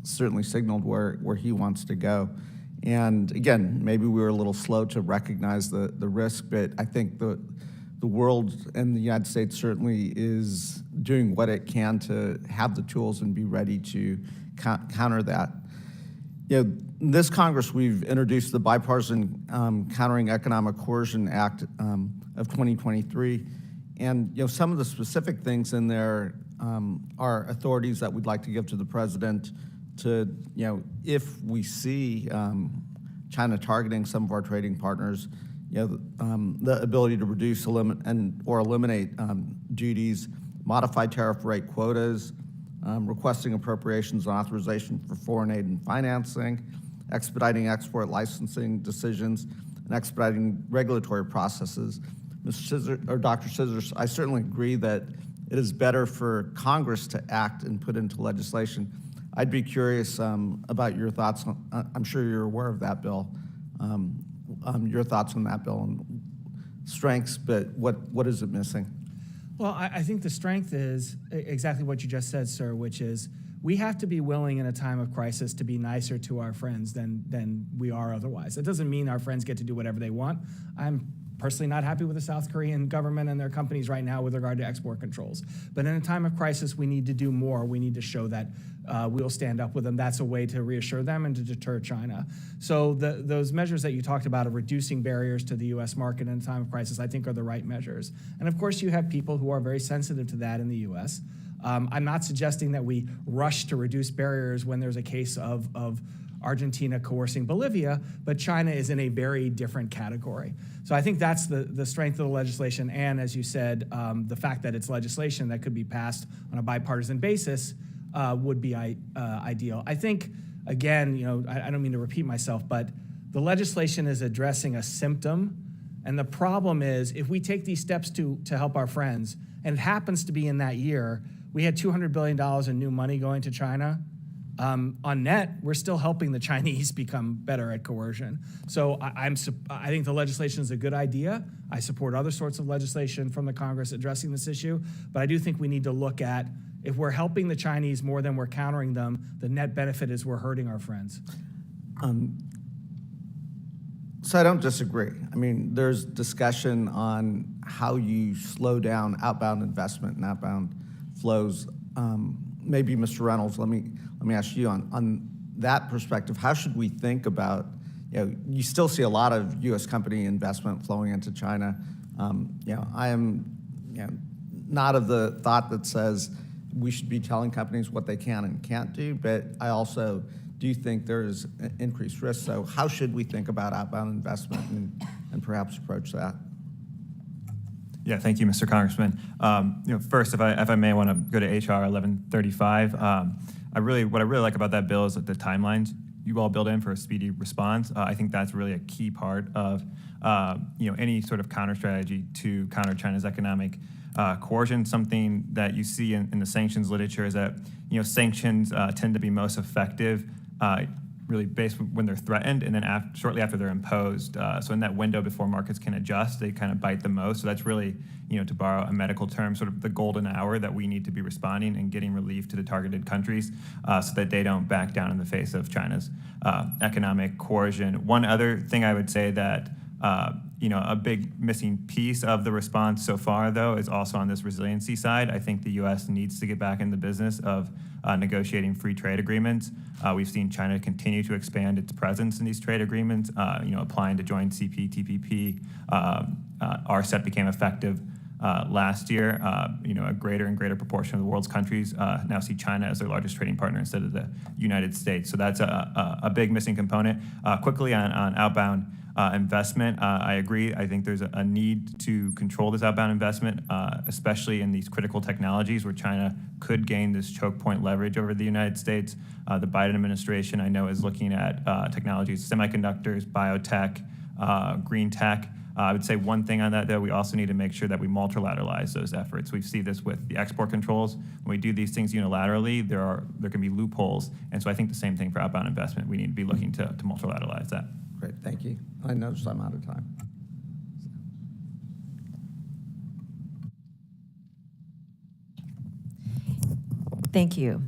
certainly signaled where he wants to go. And again, maybe we were a little slow to recognize the risk, but I think the world and the United States certainly is doing what it can to have the tools and be ready to counter that. In this Congress, we've introduced the Bipartisan Countering Economic Coercion Act of 2023. And some of the specific things in there are authorities that we'd like to give to the president to, if we see China targeting some of our trading partners, the ability to reduce or eliminate duties, modify tariff rate quotas, requesting appropriations and authorization for foreign aid and financing, expediting export licensing decisions, and expediting regulatory processes. Dr. Scissors, I certainly agree that it is better for Congress to act and put into legislation. I'd be curious about your thoughts. I'm sure you're aware of that bill. Your thoughts on that bill and strengths, but what is it missing? Well, I think the strength is exactly what you just said, sir, which is we have to be willing in a time of crisis to be nicer to our friends than we are otherwise. It doesn't mean our friends get to do whatever they want. I'm personally not happy with the South Korean government and their companies right now with regard to export controls. But in a time of crisis, we need to do more. We need to show that we'll stand up with them. That's a way to reassure them and to deter China. So those measures that you talked about of reducing barriers to the U.S. market in a time of crisis, I think are the right measures. And of course, you have people who are very sensitive to that in the U.S. I'm not suggesting that we rush to reduce barriers when there's a case of Argentina coercing Bolivia, but China is in a very different category. So I think that's the strength of the legislation, and as you said, the fact that it's legislation that could be passed on a bipartisan basis would be ideal. I think, again, I don't mean to repeat myself, but the legislation is addressing a symptom, and the problem is if we take these steps to help our friends, and it happens to be in that year, we had $200 billion in new money going to China. on net, we're still helping the Chinese become better at coercion. So I think the legislation is a good idea. I support other sorts of legislation from the Congress addressing this issue, but I do think we need to look at, if we're helping the Chinese more than we're countering them, the net benefit is we're hurting our friends. So I don't disagree. I mean, there's discussion on how you slow down outbound investment and outbound flows. Maybe Mr. Reynolds, let me ask you on that perspective. How should we think about? You still see a lot of U.S. company investment flowing into China. I am, not of the thought that says we should be telling companies what they can and can't do, but I also do think there's increased risk. So how should we think about outbound investment and perhaps approach that? Yeah, thank you, Mr. Congressman. First, if I may want to go to HR 1135, what I really like about that bill is that the timelines you all build in for a speedy response. I think that's really a key part of any sort of counter strategy to counter China's economic coercion. Something that you see in the sanctions literature is that sanctions tend to be most effective really based when they're threatened, and then shortly after they're imposed. So in that window before markets can adjust, they kind of bite the most. So that's really, to borrow a medical term, sort of the golden hour that we need to be responding and getting relief to the targeted countries so that they don't back down in the face of China's economic coercion. One other thing I would say that a big missing piece of the response so far, though, is also on this resiliency side. I think the U.S. needs to get back in the business of negotiating free trade agreements. We've seen China continue to expand its presence in these trade agreements, applying to join CPTPP. RCEP became effective last year. A greater and greater proportion of the world's countries now see China as their largest trading partner instead of the United States. So that's a big missing component. Quickly on outbound investment, I agree. I think there's a need to control this outbound investment, especially in these critical technologies where China could gain this choke point leverage over the United States. The Biden administration, I know, is looking at technologies, semiconductors, biotech, green tech. I would say one thing on that, though, we also need to make sure that we multilateralize those efforts. We see this with the export controls. When we do these things unilaterally, there can be loopholes. And so I think the same thing for outbound investment. We need to be looking to multilateralize that. Great, thank you. I noticed I'm out of time. Thank you.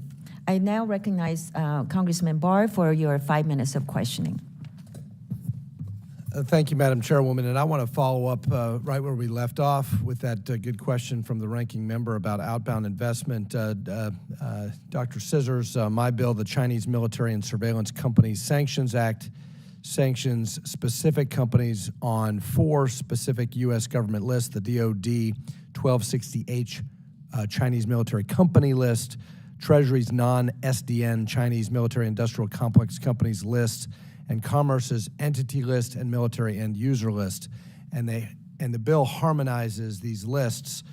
I now recognize Congressman Barr for your 5 minutes of questioning. Thank you, Madam Chairwoman. And I want to follow up right where we left off with that good question from the ranking member about outbound investment. Dr. Scissors, my bill, the Chinese Military and Surveillance Companies Sanctions Act, sanctions specific companies on 4 specific U.S. government lists, the DoD 1260H Chinese military company list, Treasury's non-SDN Chinese military industrial complex companies list, and Commerce's entity list and military end user list. And the bill harmonizes these lists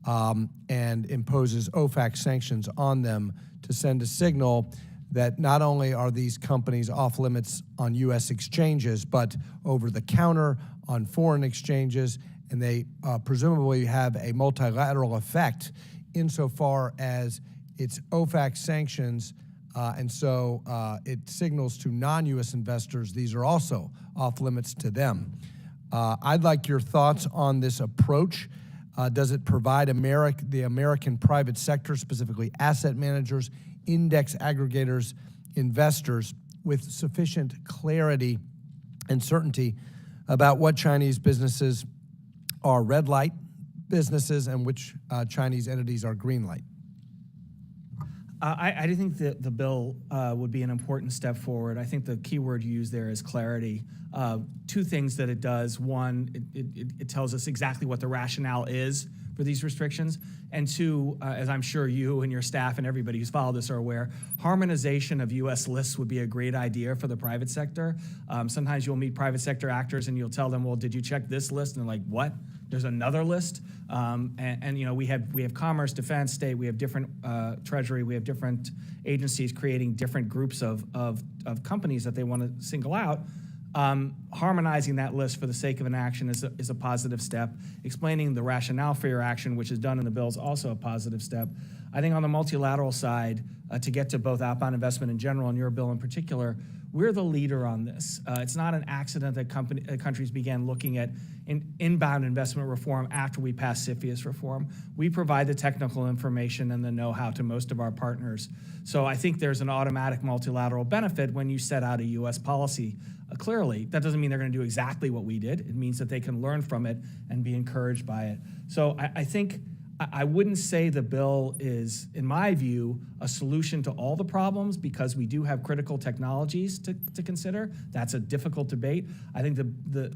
and imposes OFAC sanctions on them to send a signal that not only are these companies off limits on U.S. exchanges, but over the counter on foreign exchanges, and they presumably have a multilateral effect insofar as it's OFAC sanctions, and so it signals to non-U.S. investors these are also off limits to them. I'd like your thoughts on this approach. Does it provide the American private sector, specifically asset managers, index aggregators, investors, with sufficient clarity and certainty about what Chinese businesses are red light businesses and which Chinese entities are green light? I do think that the bill would be an important step forward. I think the key word you use there is clarity. 2 things that it does. One, it tells us exactly what the rationale is for these restrictions. And 2, as I'm sure you and your staff and everybody who's followed this are aware, harmonization of U.S. lists would be a great idea for the private sector. Sometimes you'll meet private sector actors and you'll tell them, well, did you check this list? And they're like, what? There's another list. We have Commerce, Defense, State, we have different Treasury, we have different agencies creating different groups of companies that they want to single out. Harmonizing that list for the sake of an action is a positive step. Explaining the rationale for your action, which is done in the bill, is also a positive step. I think on the multilateral side, to get to both outbound investment in general and your bill in particular, we're the leader on this. It's not an accident that countries began looking at inbound investment reform after we passed CFIUS reform. We provide the technical information and the know-how to most of our partners. So I think there's an automatic multilateral benefit when you set out a U.S. policy. Clearly, that doesn't mean they're going to do exactly what we did. It means that they can learn from it and be encouraged by it. So I think I wouldn't say the bill is, in my view, a solution to all the problems, because we do have critical technologies to consider. That's a difficult debate. I think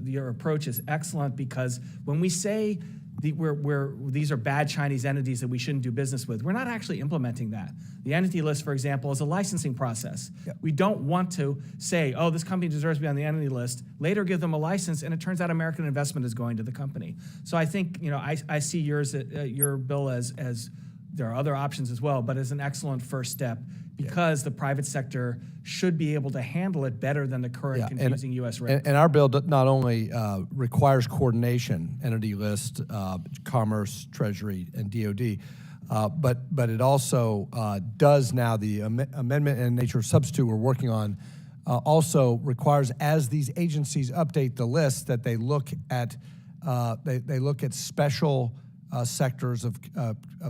your approach is excellent, because when we say these are bad Chinese entities that we shouldn't do business with, we're not actually implementing that. The entity list, for example, is a licensing process. Yep. We don't want to say, oh, this company deserves to be on the entity list, later give them a license, and it turns out American investment is going to the company. So I think, I see your bill as there are other options as well, but as an excellent first step, because the private sector should be able to handle it better than the current confusing U.S. regs. And our bill not only requires coordination, entity list, Commerce, Treasury, and DOD, but it also does now, the amendment and nature of substitute we're working on also requires, as these agencies update the list, that they look at special sectors of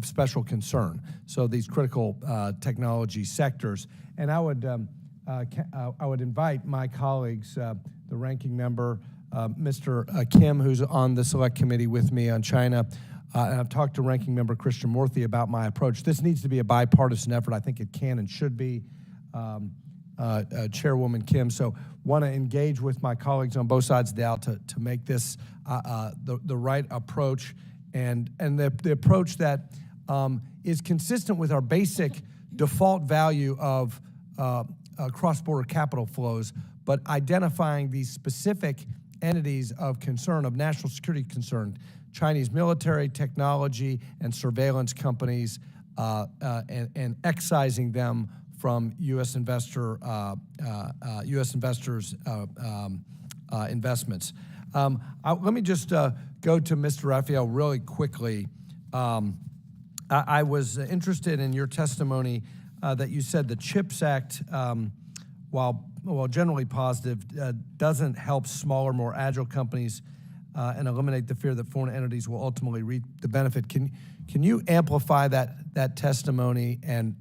special concern. So these critical technology sectors. And I would invite my colleagues, the ranking member, Mr. Kim, who's on the select committee with me on China, and I've talked to ranking member Christian Murthy about my approach. This needs to be a bipartisan effort. I think it can and should be, Chairwoman Kim. So want to engage with my colleagues on both sides of the aisle to make this the right approach, and the approach that is consistent with our basic default value of cross-border capital flows, but identifying these specific entities of concern, of national security concern, Chinese military, technology, and surveillance companies, and excising them from U.S. investors' investments. Let me just go to Mr. Raphael really quickly. I was interested in your testimony that you said the CHIPS Act, while generally positive, doesn't help smaller, more agile companies and eliminate the fear that foreign entities will ultimately reap the benefit. Can you amplify that testimony, and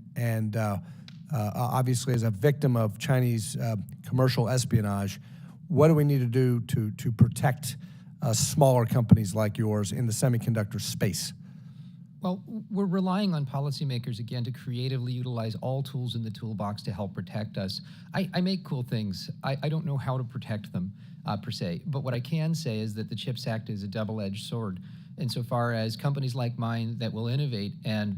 obviously as a victim of Chinese commercial espionage, what do we need to do to protect smaller companies like yours in the semiconductor space? Well, we're relying on policymakers, again, to creatively utilize all tools in the toolbox to help protect us. I make cool things. I don't know how to protect them, per se. But what I can say is that the CHIPS Act is a double-edged sword insofar as companies like mine that will innovate and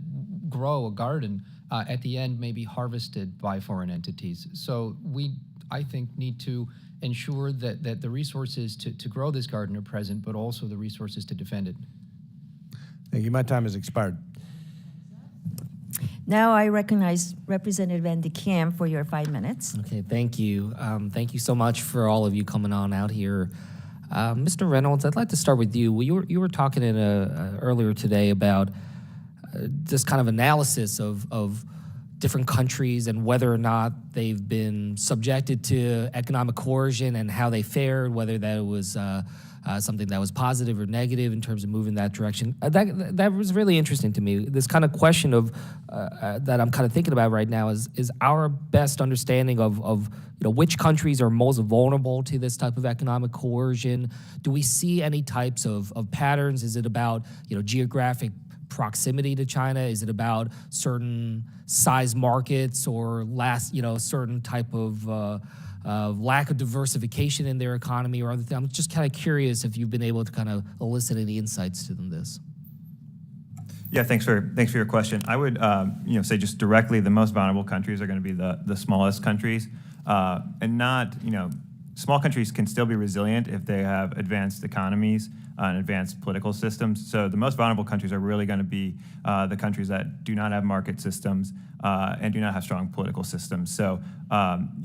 grow a garden at the end may be harvested by foreign entities. So we, I think, need to ensure that the resources to grow this garden are present, but also the resources to defend it. Thank you. My time has expired. Now I recognize Representative Andy Kim for your 5 minutes. Okay, thank you. Thank you so much for all of you coming on out here. Mr. Reynolds, I'd like to start with you. You were talking earlier today about this kind of analysis of different countries and whether or not they've been subjected to economic coercion and how they fared, whether that was something that was positive or negative in terms of moving that direction. That was really interesting to me. This kind of question of that I'm kind of thinking about right now is our best understanding of which countries are most vulnerable to this type of economic coercion. Do we see any types of patterns? Is it about geographic proximity to China? Is it about certain size markets or certain type of lack of diversification in their economy or other things? I'm just kind of curious if you've been able to kind of elicit any insights to this. Yeah, thanks for your question. I would say just directly the most vulnerable countries are going to be the smallest countries, and not small countries can still be resilient if they have advanced economies and advanced political systems. So the most vulnerable countries are really going to be the countries that do not have market systems and do not have strong political systems. So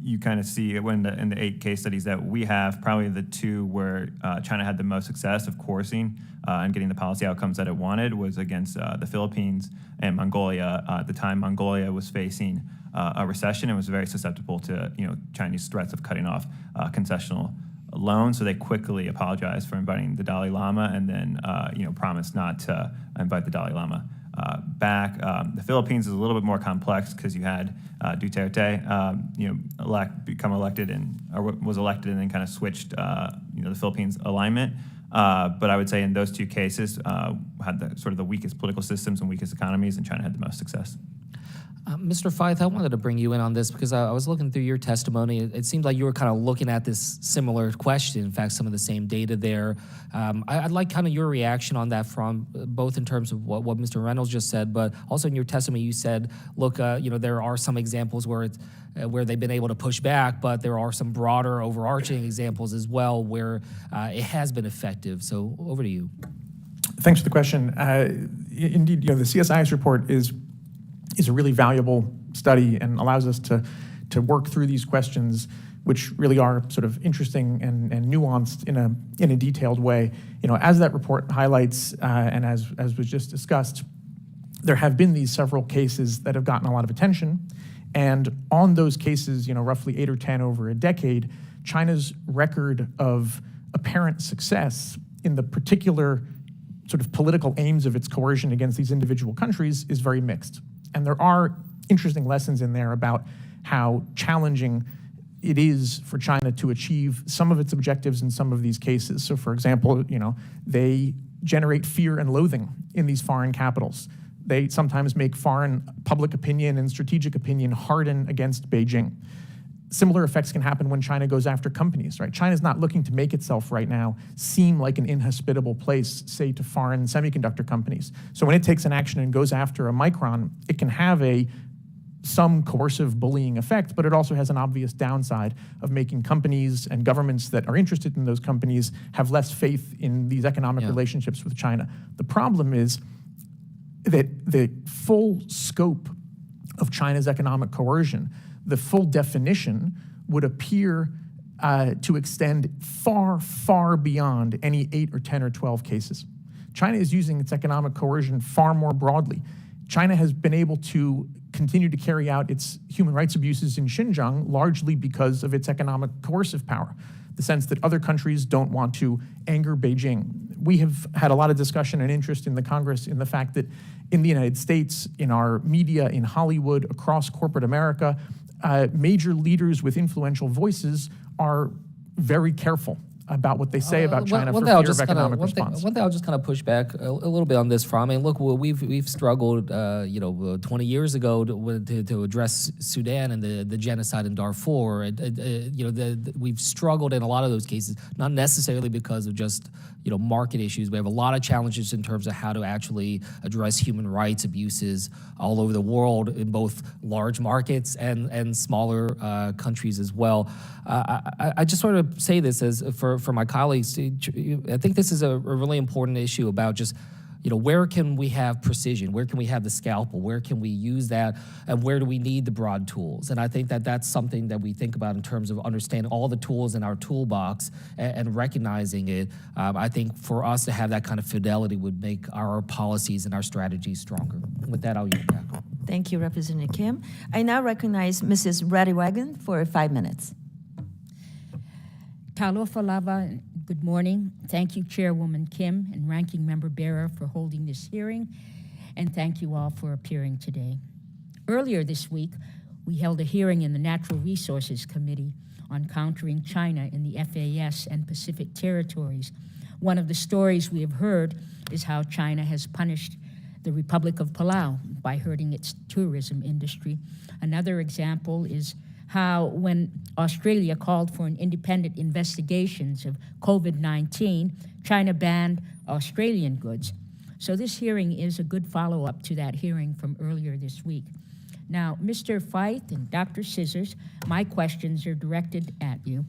you kind of see it when in the 8 case studies that we have, probably the 2 where China had the most success of coursing and getting the policy outcomes that it wanted was against the Philippines and Mongolia. At the time, Mongolia was facing a recession and was very susceptible to Chinese threats of cutting off concessional loans. So they quickly apologized for inviting the Dalai Lama and then promised not to invite the Dalai Lama back. The Philippines is a little bit more complex because you had Duterte, become elected was elected and then kind of switched, the Philippines alignment. But I would say in those 2 cases, had the weakest political systems and weakest economies, and China had the most success. Mr. Feith, I wanted to bring you in on this because I was looking through your testimony. It seemed like you were kind of looking at this similar question, in fact, some of the same data there. I'd like kind of your reaction on that from both in terms of what Mr. Reynolds just said, but also in your testimony you said, look, there are some examples where they've been able to push back, but there are some broader overarching examples as well where it has been effective. So over to you. Thanks for the question. Indeed, the CSIS report is a really valuable study and allows us to work through these questions, which really are sort of interesting and nuanced in a detailed way. As that report highlights, and as was just discussed, there have been these several cases that have gotten a lot of attention, and on those cases, roughly 8 or 10 over a decade, China's record of apparent success in the particular sort of political aims of its coercion against these individual countries is very mixed. And there are interesting lessons in there about how challenging it is for China to achieve some of its objectives in some of these cases. So for example, they generate fear and loathing in these foreign capitals. They sometimes make foreign public opinion and strategic opinion harden against Beijing. Similar effects can happen when China goes after companies, right? China's not looking to make itself right now seem like an inhospitable place, say, to foreign semiconductor companies. So when it takes an action and goes after a Micron, it can have some coercive bullying effect, but it also has an obvious downside of making companies and governments that are interested in those companies have less faith in these economic relationships with China. The problem is that the full scope of China's economic coercion, the full definition would appear to extend far, far beyond any 8 or 10 or 12 cases. China is using its economic coercion far more broadly. China has been able to continue to carry out its human rights abuses in Xinjiang largely because of its economic coercive power, the sense that other countries don't want to anger Beijing. We have had a lot of discussion and interest in the Congress in the fact that in the United States, in our media, in Hollywood, across corporate America, major leaders with influential voices are very careful about what they say about China for fear of economic response. One thing I'll just kind of push back a little bit on this from. I mean, look, we've struggled, 20 years ago to address Sudan and the genocide in Darfur. We've struggled in a lot of those cases, not necessarily because of just market issues. We have a lot of challenges in terms of how to actually address human rights abuses all over the world in both large markets and smaller countries as well. I just sort of say this as for my colleagues. I think this is a really important issue about just where can we have precision? Where can we have the scalpel? Where can we use that? And where do we need the broad tools? And I think that that's something that we think about in terms of understanding all the tools in our toolbox and recognizing it. I think for us to have that kind of fidelity would make our policies and our strategies stronger. With that, I'll yield back. Thank you, Representative Kim. I now recognize Mrs. Raddywagon for 5 minutes. Talofa lava, good morning. Thank you, Chairwoman Kim and Ranking Member Bera for holding this hearing, and thank you all for appearing today. Earlier this week, we held a hearing in the Natural Resources Committee on countering China in the FAS and Pacific territories. One of the stories we have heard is how China has punished the Republic of Palau by hurting its tourism industry. Another example is how when Australia called for an independent investigations of COVID-19, China banned Australian goods. So this hearing is a good follow-up to that hearing from earlier this week. Now, Mr. Feith and Dr. Scissors, my questions are directed at you.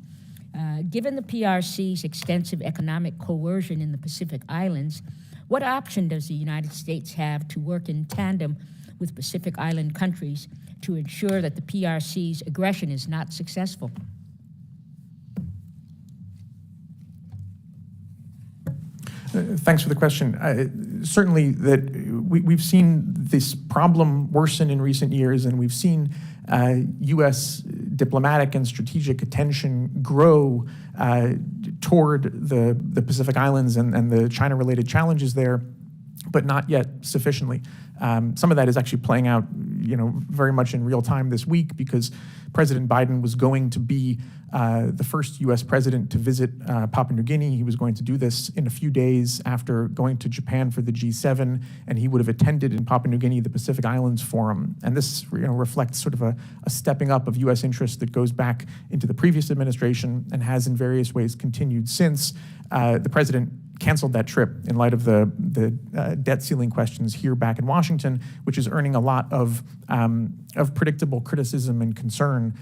Given the PRC's extensive economic coercion in the Pacific Islands, what option does the United States have to work in tandem with Pacific Island countries to ensure that the PRC's aggression is not successful? Thanks for the question. Certainly that we've seen this problem worsen in recent years, and we've seen U.S. diplomatic and strategic attention grow toward the Pacific Islands and the China-related challenges there, but not yet sufficiently. Some of that is actually playing out, very much in real time this week, because President Biden was going to be the first U.S. president to visit Papua New Guinea. He was going to do this in a few days after going to Japan for the G7, and he would have attended in Papua New Guinea the Pacific Islands Forum. And this reflects sort of a stepping up of U.S. interest that goes back into the previous administration and has in various ways continued since. The president canceled that trip in light of the debt ceiling questions here back in Washington, which is earning a lot of predictable criticism and concern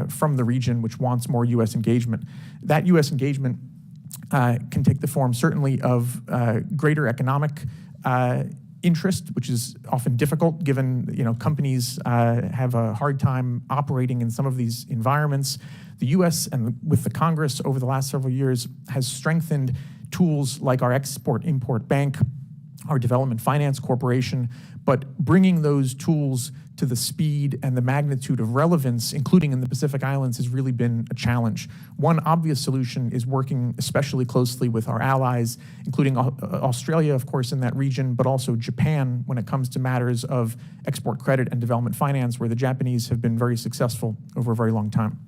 from the region, which wants more U.S. engagement. That U.S. engagement can take the form certainly of greater economic interest, which is often difficult given companies have a hard time operating in some of these environments. The U.S. and with the Congress over the last several years has strengthened tools like our Export-Import Bank, our Development Finance Corporation, but bringing those tools to the speed and the magnitude of relevance, including in the Pacific Islands, has really been a challenge. One obvious solution is working especially closely with our allies, including Australia, of course, in that region, but also Japan when it comes to matters of export credit and development finance, where the Japanese have been very successful over a very long time.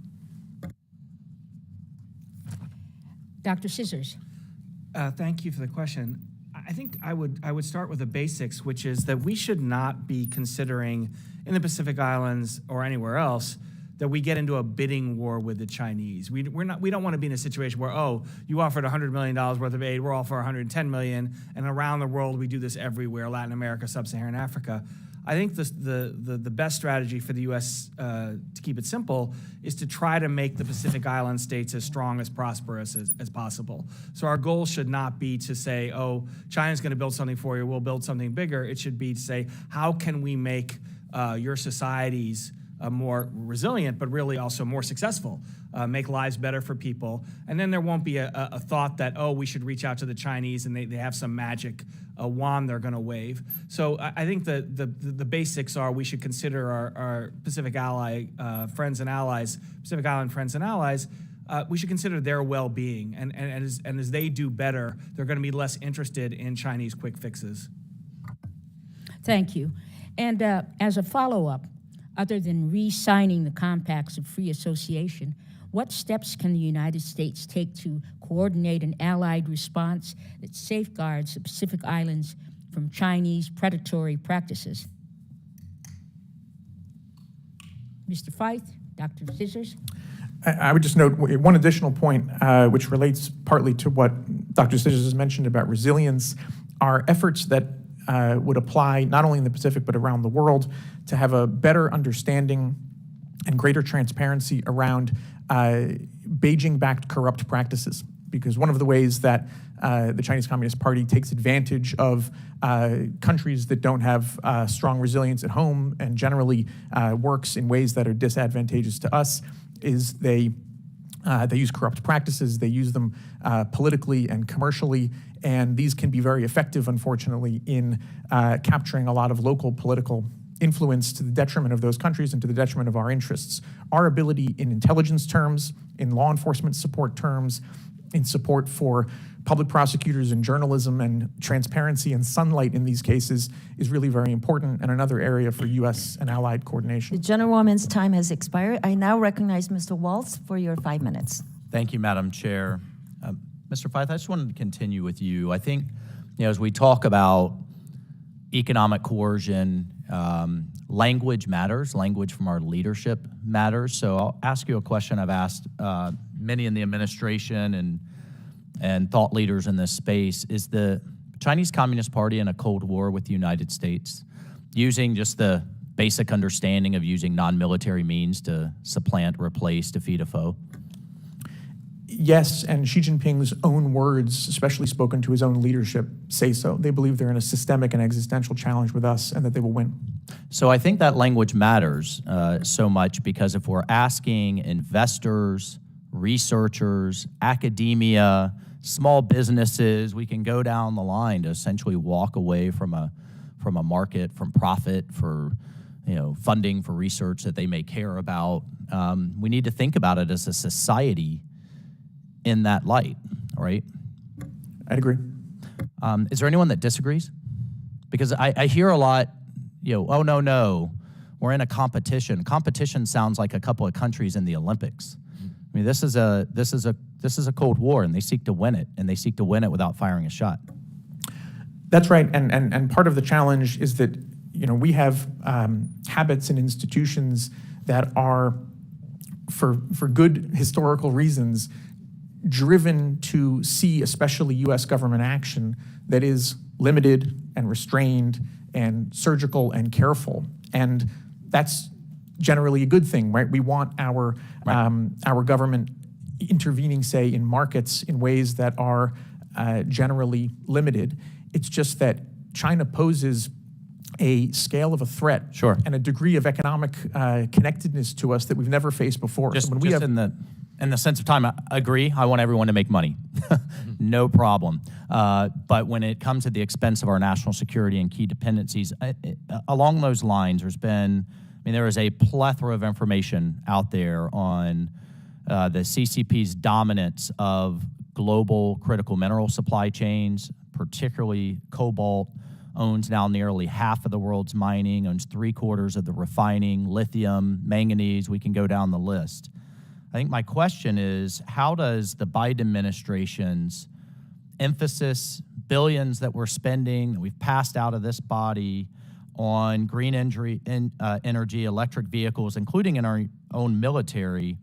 Dr. Scissors. Thank you for the question. I think I would start with the basics, which is that we should not be considering in the Pacific Islands or anywhere else that we get into a bidding war with the Chinese. We don't want to be in a situation where, oh, you offered $100 million worth of aid, we're all for $110 million, and around the world we do this everywhere, Latin America, Sub-Saharan Africa. I think the best strategy for the U.S., to keep it simple, is to try to make the Pacific Island states as strong, as prosperous as possible. So our goal should not be to say, oh, China's going to build something for you, we'll build something bigger. It should be to say, how can we make your societies more resilient, but really also more successful, make lives better for people. And then there won't be a thought that, oh, we should reach out to the Chinese and they have some magic wand they're going to wave. So I think the basics are we should consider our Pacific ally friends and allies, Pacific Island friends and allies, we should consider their well-being. And as they do better, they're going to be less interested in Chinese quick fixes. Thank you. And as a follow-up, other than re-signing the compacts of free association, what steps can the United States take to coordinate an allied response that safeguards the Pacific Islands from Chinese predatory practices? Mr. Feith, Dr. Scissors. I would just note one additional point, which relates partly to what Dr. Scissors has mentioned about resilience, are efforts that would apply not only in the Pacific but around the world to have a better understanding and greater transparency around Beijing-backed corrupt practices. Because one of the ways that the Chinese Communist Party takes advantage of countries that don't have strong resilience at home and generally works in ways that are disadvantageous to us is they use corrupt practices, they use them politically and commercially, and these can be very effective, unfortunately, in capturing a lot of local political influence to the detriment of those countries and to the detriment of our interests. Our ability in intelligence terms, in law enforcement support terms, in support for public prosecutors and journalism and transparency and sunlight in these cases is really very important and another area for U.S. and allied coordination. The gentlewoman's time has expired. I now recognize Mr. Waltz for your 5 minutes. Thank you, Madam Chair. Mr. Feith, I just wanted to continue with you. I think, as we talk about economic coercion, language matters. Language from our leadership matters. So I'll ask you a question I've asked many in the administration and thought leaders in this space. Is the Chinese Communist Party in a Cold War with the United States, using just the basic understanding of using non-military means to supplant, replace, defeat a foe? Yes, and Xi Jinping's own words, especially spoken to his own leadership, say so. They believe they're in a systemic and existential challenge with us and that they will win. So I think that language matters so much because if we're asking investors, researchers, academia, small businesses, we can go down the line to essentially walk away from a market, from profit, for funding for research that they may care about. We need to think about it as a society in that light, right? I'd agree. Is there anyone that disagrees? Because I hear a lot, oh no, we're in a competition. Competition sounds like a couple of countries in the Olympics. I mean, this is a Cold War, and they seek to win it, and they seek to win it without firing a shot. That's right, and part of the challenge is that we have habits and institutions that are, for good historical reasons, driven to see especially U.S. government action that is limited and restrained and surgical and careful, and that's generally a good thing, right? We want our government intervening, say, in markets in ways that are generally limited. It's just that China poses a scale of a threat and a degree of economic connectedness to us that we've never faced before. Just, so when we have, in the sense of time, I agree. I want everyone to make money. No problem. But when it comes to the expense of our national security and key dependencies, along those lines, there is a plethora of information out there on the CCP's dominance of global critical mineral supply chains, particularly cobalt, owns now nearly half of the world's mining, owns 3/4 of the refining, lithium, manganese, we can go down the list. I think my question is, how does the Biden administration's emphasis, billions that we're spending, that we've passed out of this body on green energy, electric vehicles, including in our own military,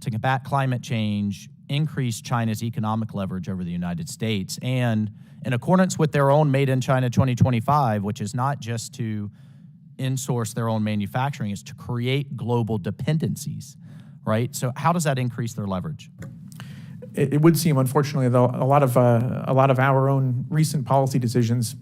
to combat climate change, increase China's economic leverage over the United States, and in accordance with their own Made in China 2025, which is not just to insource their own manufacturing, it's to create global dependencies, right? So how does that increase their leverage? it would seem, unfortunately, though, a lot of our own recent policy decisions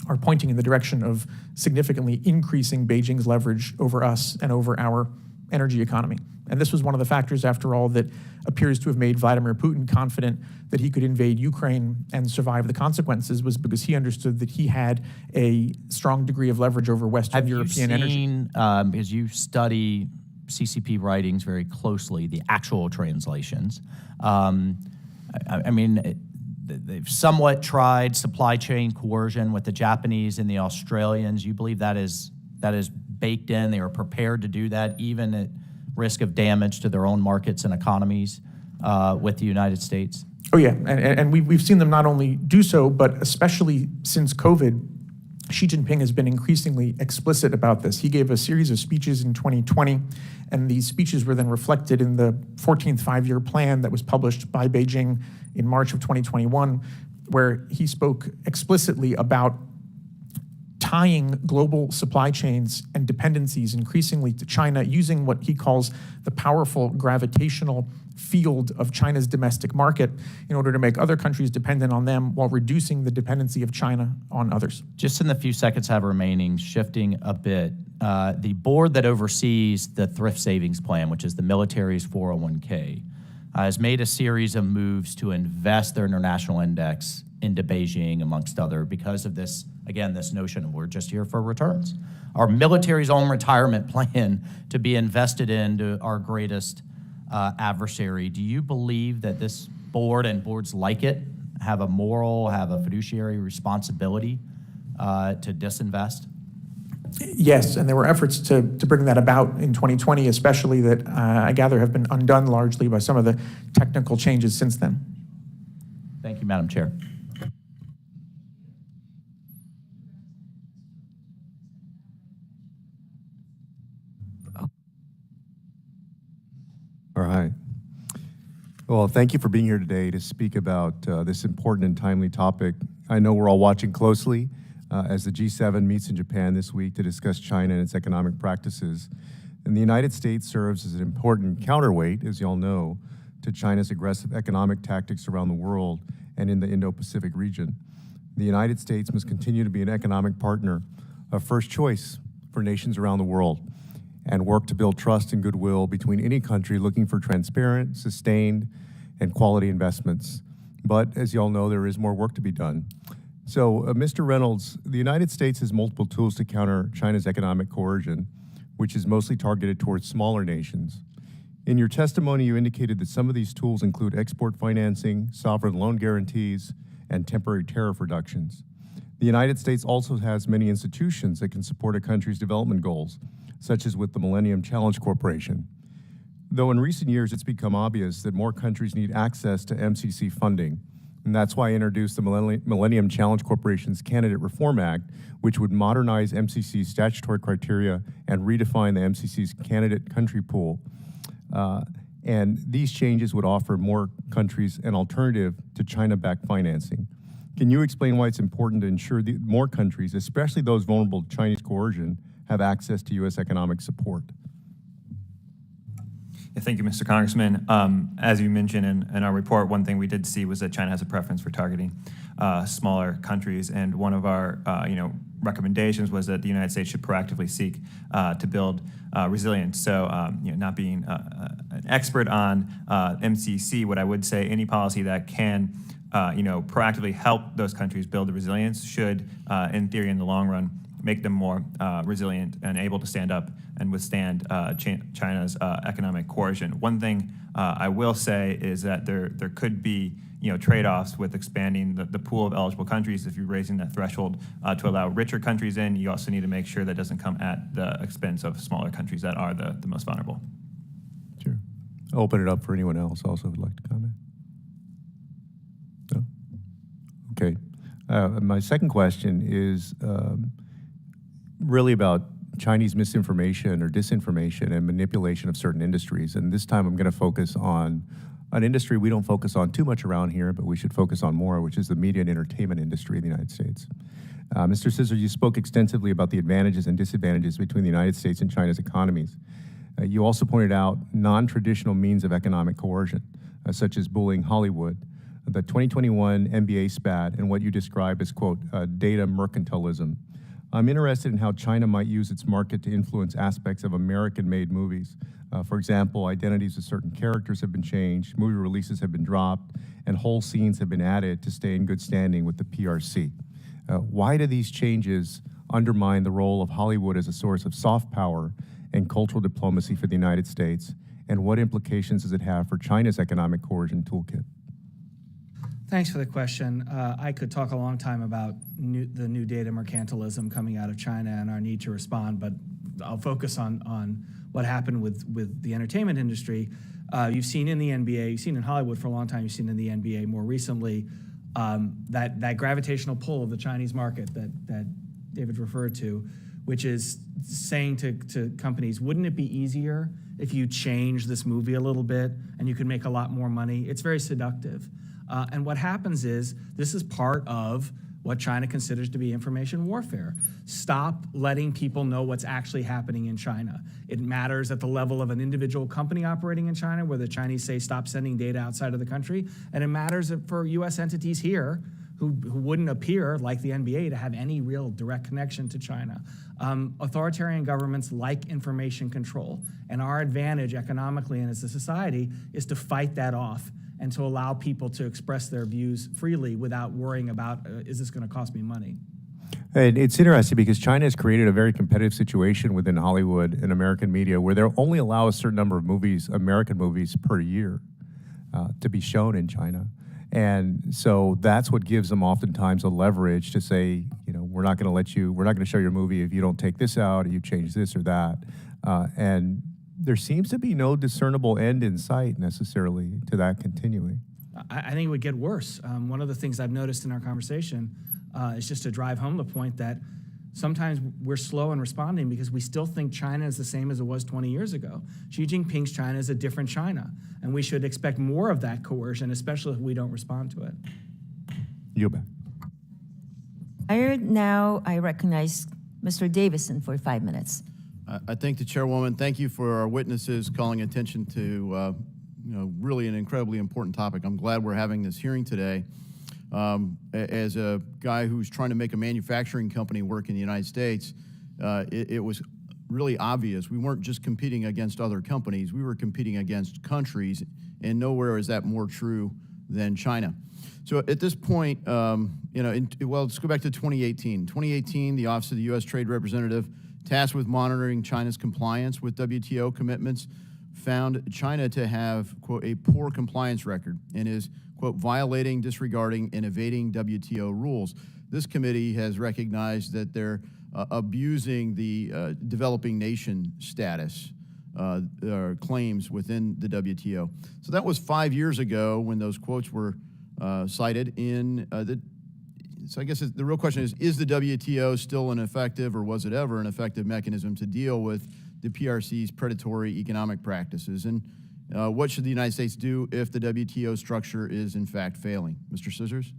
are pointing in the direction of significantly increasing Beijing's leverage over us and over our energy economy. And this was one of the factors, after all, that appears to have made Vladimir Putin confident that he could invade Ukraine and survive the consequences, was because he understood that he had a strong degree of leverage over Western European energy. Because you study CCP writings very closely, the actual translations. They've somewhat tried supply chain coercion with the Japanese and the Australians. You believe that is baked in? They are prepared to do that, even at risk of damage to their own markets and economies with the United States? Oh yeah, and we've seen them not only do so, but especially since COVID, Xi Jinping has been increasingly explicit about this. He gave a series of speeches in 2020, and these speeches were then reflected in the 14th five-year plan that was published by Beijing in March of 2021, where he spoke explicitly about tying global supply chains and dependencies increasingly to China, using what he calls the powerful gravitational field of China's domestic market in order to make other countries dependent on them while reducing the dependency of China on others. Just in the few seconds I have remaining, shifting a bit, the board that oversees the Thrift Savings Plan, which is the military's 401k, has made a series of moves to invest their international index into Beijing, amongst other, because of this, again, this notion of we're just here for returns. Our military's own retirement plan to be invested into our greatest adversary. Do you believe that this board and boards like it have a moral, have a fiduciary responsibility to disinvest? Yes, and there were efforts to bring that about in 2020, especially, that I gather have been undone largely by some of the technical changes since then. Thank you, Madam Chair. All right. Well, thank you for being here today to speak about this important and timely topic. I know we're all watching closely as the G7 meets in Japan this week to discuss China and its economic practices. And the United States serves as an important counterweight, as you all know, to China's aggressive economic tactics around the world and in the Indo-Pacific region. The United States must continue to be an economic partner of first choice for nations around the world and work to build trust and goodwill between any country looking for transparent, sustained, and quality investments. But as you all know, there is more work to be done. So, Mr. Reynolds, the United States has multiple tools to counter China's economic coercion, which is mostly targeted towards smaller nations. In your testimony, you indicated that some of these tools include export financing, sovereign loan guarantees, and temporary tariff reductions. The United States also has many institutions that can support a country's development goals, such as with the Millennium Challenge Corporation. Though in recent years it's become obvious that more countries need access to MCC funding, and that's why I introduced the Millennium Challenge Corporation's Candidate Reform Act, which would modernize MCC's statutory criteria and redefine the MCC's candidate country pool. And these changes would offer more countries an alternative to China-backed financing. Can you explain why it's important to ensure that more countries, especially those vulnerable to Chinese coercion, have access to U.S. economic support? Yeah, thank you, Mr. Congressman. As you mentioned in our report, one thing we did see was that China has a preference for targeting smaller countries, and one of our recommendations was that the United States should proactively seek to build resilience. So, not being an expert on MCC, what I would say, any policy that can proactively help those countries build the resilience should, in theory, in the long run, make them more resilient and able to stand up and withstand China's economic coercion. One thing I will say is that there could be trade-offs with expanding the pool of eligible countries. If you're raising that threshold to allow richer countries in, you also need to make sure that doesn't come at the expense of smaller countries that are the most vulnerable. Sure. I'll open it up for anyone else also who'd like to comment. No? Okay. My second question is really about Chinese misinformation or disinformation and manipulation of certain industries. And this time I'm going to focus on an industry we don't focus on too much around here, but we should focus on more, which is the media and entertainment industry in the United States. Mr. Scissors, you spoke extensively about the advantages and disadvantages between the United States and China's economies. You also pointed out non-traditional means of economic coercion, such as bullying Hollywood, the 2021 NBA spat, and what you describe as, quote, data mercantilism. I'm interested in how China might use its market to influence aspects of American-made movies. For example, identities of certain characters have been changed, movie releases have been dropped, and whole scenes have been added to stay in good standing with the PRC. Why do these changes undermine the role of Hollywood as a source of soft power and cultural diplomacy for the United States? And what implications does it have for China's economic coercion toolkit? Thanks for the question. I could talk a long time about the new data mercantilism coming out of China and our need to respond, but I'll focus on what happened with the entertainment industry. You've seen in the NBA, you've seen in Hollywood for a long time, you've seen in the NBA more recently, that gravitational pull of the Chinese market that David referred to, which is saying to companies, wouldn't it be easier if you change this movie a little bit and you could make a lot more money? It's very seductive. And what happens is, this is part of what China considers to be information warfare. Stop letting people know what's actually happening in China. It matters at the level of an individual company operating in China, where the Chinese say stop sending data outside of the country, and it matters for US entities here who wouldn't appear, like the NBA, to have any real direct connection to China. Authoritarian governments like information control, and our advantage economically and as a society is to fight that off and to allow people to express their views freely without worrying about, is this going to cost me money? And it's interesting because China has created a very competitive situation within Hollywood and American media where they only allow a certain number of movies, American movies, per year to be shown in China. And so that's what gives them oftentimes a leverage to say, we're not going to show your movie if you don't take this out, or you change this or that. And there seems to be no discernible end in sight necessarily to that continuing. I think it would get worse. One of the things I've noticed in our conversation is just to drive home the point that sometimes we're slow in responding because we still think China is the same as it was 20 years ago. Xi Jinping's China is a different China, and we should expect more of that coercion, especially if we don't respond to it. You bet. Now I recognize Mr. Davison for 5 minutes. I thank the chairwoman. Thank you for our witnesses calling attention to really an incredibly important topic. I'm glad we're having this hearing today. As a guy who's trying to make a manufacturing company work in the United States, it was really obvious. We weren't just competing against other companies, we were competing against countries, and nowhere is that more true than China. So at this point, let's go back to 2018. 2018, the Office of the U.S. Trade Representative, tasked with monitoring China's compliance with WTO commitments, found China to have, quote, a poor compliance record and is, quote, violating, disregarding, and evading WTO rules. This committee has recognized that they're abusing the developing nation status claims within the WTO. So that was 5 years ago when those quotes were cited in so I guess the real question is the WTO still an effective, or was it ever an effective mechanism to deal with the PRC's predatory economic practices? And what should the United States do if the WTO structure is in fact failing? Mr. Scissors?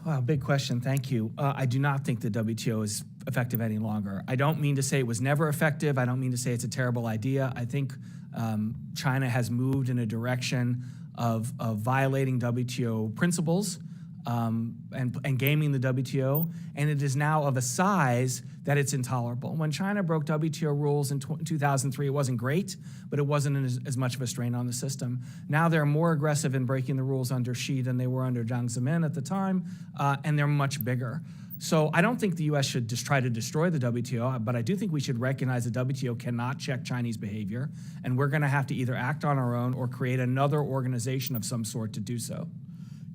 Wow, big question. Thank you. I do not think the WTO is effective any longer. I don't mean to say it was never effective. I don't mean to say it's a terrible idea. I think China has moved in a direction of violating WTO principles and gaming the WTO, and it is now of a size that it's intolerable. When China broke WTO rules in 2003, it wasn't great, but it wasn't as much of a strain on the system. Now they're more aggressive in breaking the rules under Xi than they were under Jiang Zemin at the time, and they're much bigger. So I don't think the U.S. should just try to destroy the WTO, but I do think we should recognize the WTO cannot check Chinese behavior, and we're going to have to either act on our own or create another organization of some sort to do so.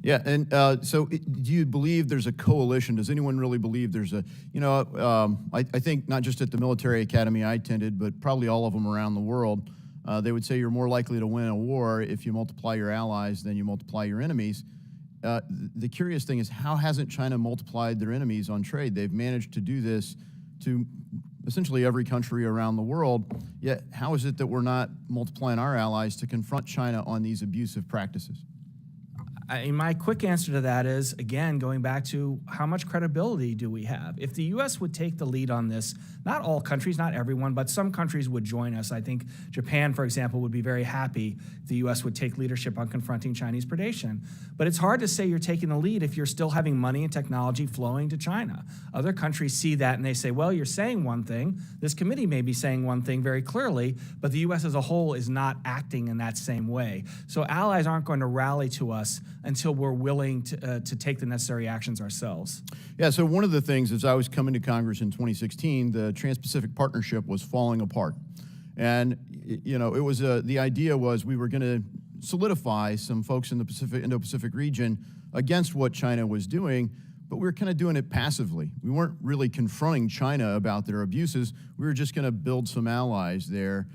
Yeah, and so do you believe there's a coalition? Does anyone really believe there's a, I think not just at the military academy I attended, but probably all of them around the world, they would say you're more likely to win a war if you multiply your allies than you multiply your enemies. The curious thing is, how hasn't China multiplied their enemies on trade? They've managed to do this to essentially every country around the world, yet how is it that we're not multiplying our allies to confront China on these abusive practices? My quick answer to that is, again, going back to how much credibility do we have? If the U.S. would take the lead on this, not all countries, not everyone, but some countries would join us. I think Japan, for example, would be very happy if the U.S. would take leadership on confronting Chinese predation. But it's hard to say you're taking the lead if you're still having money and technology flowing to China. Other countries see that and they say, well, you're saying one thing. This committee may be saying one thing very clearly, but the U.S. as a whole is not acting in that same way. So allies aren't going to rally to us until we're willing to take the necessary actions ourselves. Yeah, so one of the things as I was coming to Congress in 2016, the Trans-Pacific Partnership was falling apart. And, it was the idea was we were going to solidify some folks in the Indo-Pacific region against what China was doing, but we were kind of doing it passively. We weren't really confronting China about their abuses. We were just going to build some allies there.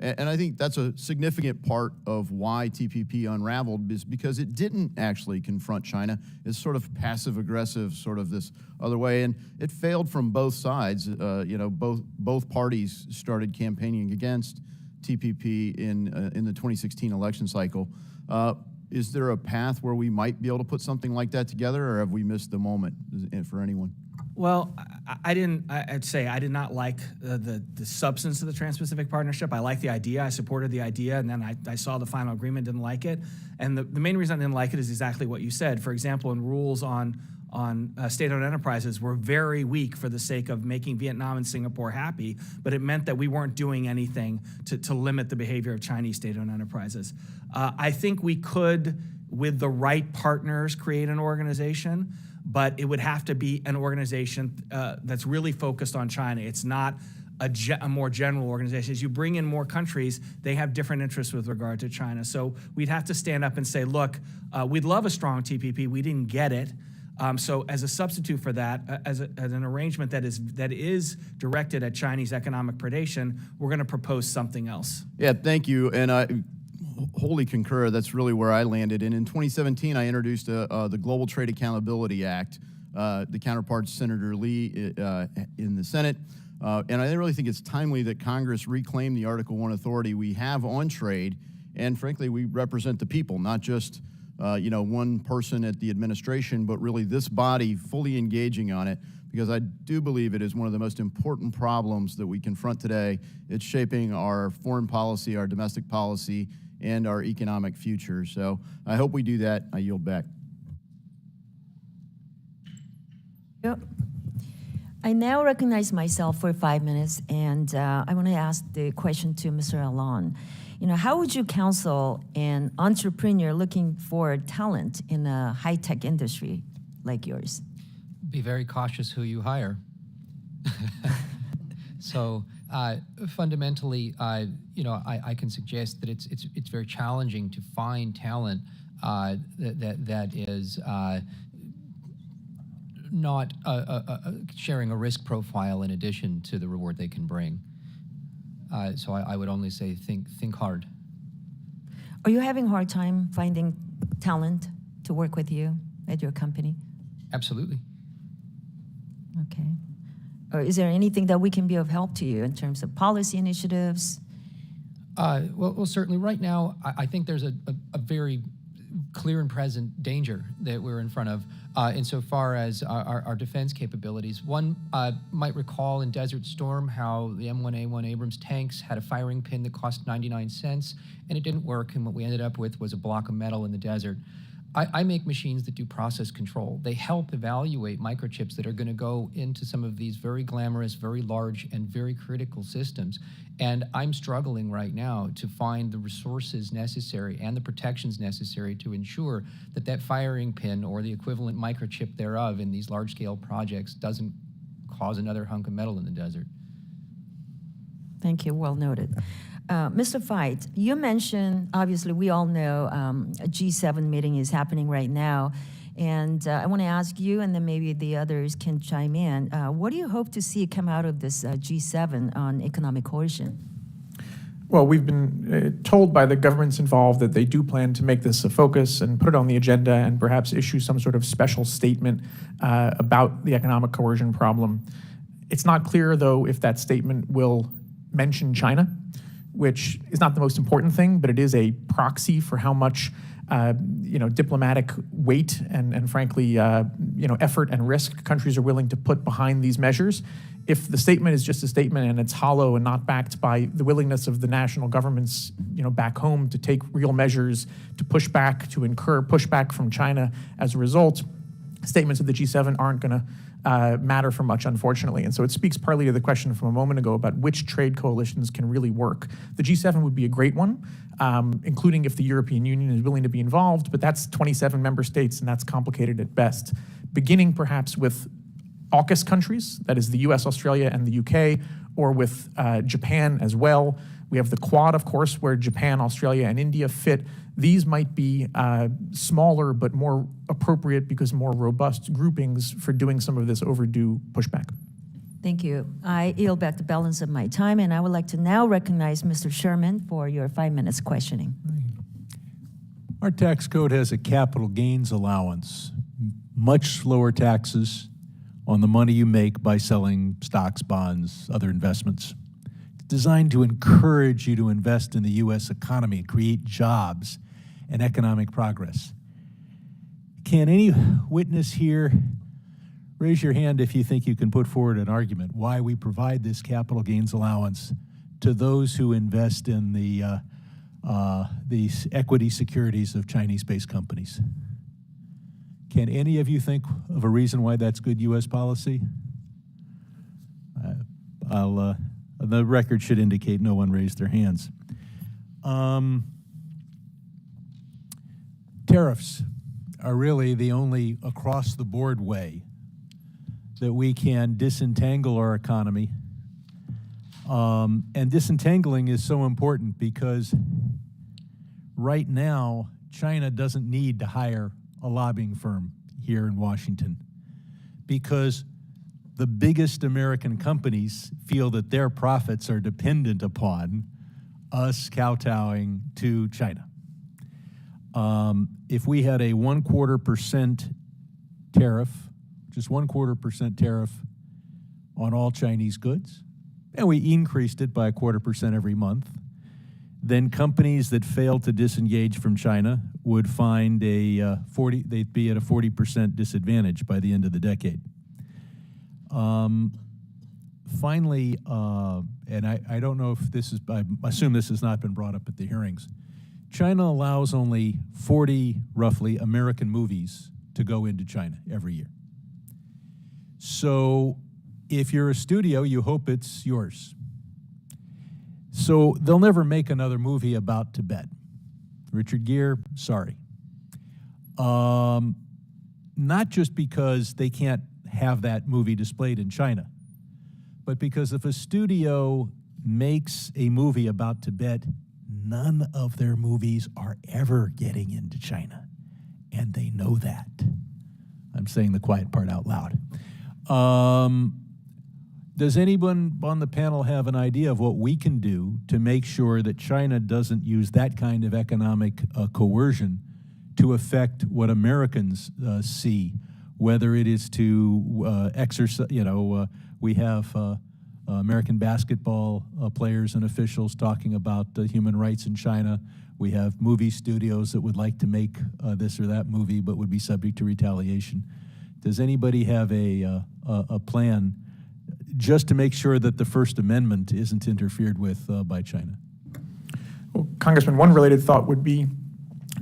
And I think that's a significant part of why TPP unraveled, is because it didn't actually confront China. It's sort of passive-aggressive, sort of this other way, and it failed from both sides. Both parties started campaigning against TPP in the 2016 election cycle. Is there a path where we might be able to put something like that together, or have we missed the moment for anyone? Well, I'd say I did not like the substance of the Trans-Pacific Partnership. I liked the idea, I supported the idea, and then I saw the final agreement, didn't like it. And the main reason I didn't like it is exactly what you said. For example, in rules on state-owned enterprises were very weak for the sake of making Vietnam and Singapore happy, but it meant that we weren't doing anything to limit the behavior of Chinese state-owned enterprises. I think we could, with the right partners, create an organization, but it would have to be an organization that's really focused on China. It's not a more general organization. As you bring in more countries, they have different interests with regard to China. So we'd have to stand up and say, look, we'd love a strong TPP. We didn't get it. So as a substitute for that, as an arrangement that is directed at Chinese economic predation, we're going to propose something else. Yeah, thank you. And I wholly concur. That's really where I landed. And in 2017, I introduced the Global Trade Accountability Act. The counterpart's Senator Lee in the Senate. And I really think it's timely that Congress reclaim the Article I authority we have on trade. And frankly, we represent the people, not just one person at the administration, but really this body fully engaging on it, because I do believe it is one of the most important problems that we confront today. It's shaping our foreign policy, our domestic policy, and our economic future. So I hope we do that. I yield back. Yep. I now recognize myself for 5 minutes, and I want to ask the question to Mr. Alon. How would you counsel an entrepreneur looking for talent in a high-tech industry like yours? Be very cautious who you hire. So fundamentally, I can suggest that it's very challenging to find talent that is not sharing a risk profile in addition to the reward they can bring. So I would only say think hard. Are you having a hard time finding talent to work with you at your company? Absolutely. Okay. Or is there anything that we can be of help to you in terms of policy initiatives? Well, certainly right now, I think there's a very clear and present danger that we're in front of insofar as our defense capabilities. One might recall in Desert Storm how the M1A1 Abrams tanks had a firing pin that cost 99 cents, and it didn't work, and what we ended up with was a block of metal in the desert. I make machines that do process control. They help evaluate microchips that are going to go into some of these very glamorous, very large, and very critical systems. And I'm struggling right now to find the resources necessary and the protections necessary to ensure that that firing pin or the equivalent microchip thereof in these large-scale projects doesn't cause another hunk of metal in the desert. Thank you. Well noted. Mr. Veit, you mentioned, obviously, we all know a G7 meeting is happening right now. And I want to ask you, and then maybe the others can chime in. What do you hope to see come out of this G7 on economic coercion? Well, we've been told by the governments involved that they do plan to make this a focus and put it on the agenda and perhaps issue some sort of special statement about the economic coercion problem. It's not clear, though, if that statement will mention China, which is not the most important thing, but it is a proxy for how much diplomatic weight and frankly, effort and risk countries are willing to put behind these measures. If the statement is just a statement and it's hollow and not backed by the willingness of the national governments, back home to take real measures to push back, to incur pushback from China as a result, statements of the G7 aren't going to matter for much, unfortunately. And so it speaks partly to the question from a moment ago about which trade coalitions can really work. The G7 would be a great one, including if the European Union is willing to be involved, but that's 27 member states, and that's complicated at best. Beginning perhaps with AUKUS countries, that is the US, Australia, and the UK, or with Japan as well. We have the Quad, of course, where Japan, Australia, and India fit. These might be smaller but more appropriate because more robust groupings for doing some of this overdue pushback. Thank you. I yield back the balance of my time, and I would like to now recognize Mr. Sherman for your 5 minutes questioning. Our tax code has a capital gains allowance, much lower taxes on the money you make by selling stocks, bonds, other investments. Designed to encourage you to invest in the U.S. economy and create jobs and economic progress. Can any witness here raise your hand if you think you can put forward an argument why we provide this capital gains allowance to those who invest in these equity securities of Chinese-based companies? Can any of you think of a reason why that's good U.S. policy? The record should indicate no one raised their hands. Tariffs are really the only across-the-board way that we can disentangle our economy. And disentangling is so important because right now, China doesn't need to hire a lobbying firm here in Washington because the biggest American companies feel that their profits are dependent upon us kowtowing to China. If we had a 1/4% tariff, just 1/4% tariff on all Chinese goods, and we increased it by 1/4% every month, then companies that fail to disengage from China would find they'd be at a 40% disadvantage by the end of the decade. Finally, and I don't know if this is, I assume this has not been brought up at the hearings, China allows only 40, roughly, American movies to go into China every year. So if you're a studio, you hope it's yours. So they'll never make another movie about Tibet. Richard Gere, sorry. Not just because they can't have that movie displayed in China, but because if a studio makes a movie about Tibet, none of their movies are ever getting into China, and they know that. I'm saying the quiet part out loud. Does anyone on the panel have an idea of what we can do to make sure that China doesn't use that kind of economic coercion to affect what Americans see, whether it is to exercise, we have American basketball players and officials talking about human rights in China. We have movie studios that would like to make this or that movie but would be subject to retaliation. Does anybody have a plan just to make sure that the First Amendment isn't interfered with by China? Well, Congressman, one related thought would be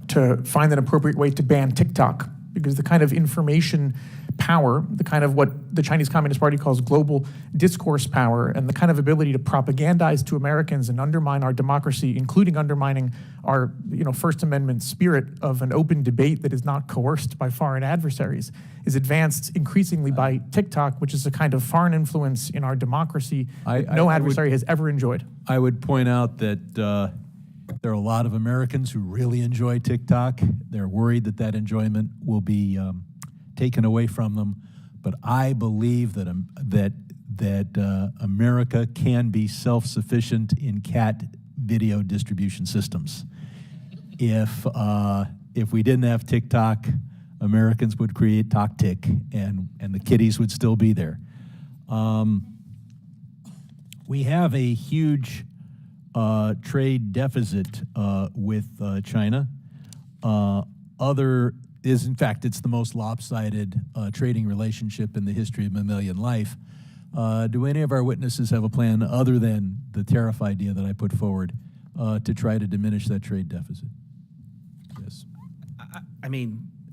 to find an appropriate way to ban TikTok, because the kind of information power, the kind of what the Chinese Communist Party calls global discourse power, and the kind of ability to propagandize to Americans and undermine our democracy, including undermining our First Amendment spirit of an open debate that is not coerced by foreign adversaries, is advanced increasingly by TikTok, which is a kind of foreign influence in our democracy that no adversary has ever enjoyed. I would point out that there are a lot of Americans who really enjoy TikTok. They're worried that that enjoyment will be taken away from them. But I believe that America can be self-sufficient in cat video distribution systems. If we didn't have TikTok, Americans would create TokTik, and the kitties would still be there. We have a huge trade deficit with China. In fact, it's the most lopsided trading relationship in the history of mammalian life. Do any of our witnesses have a plan other than the tariff idea that I put forward to try to diminish that trade deficit? Yes.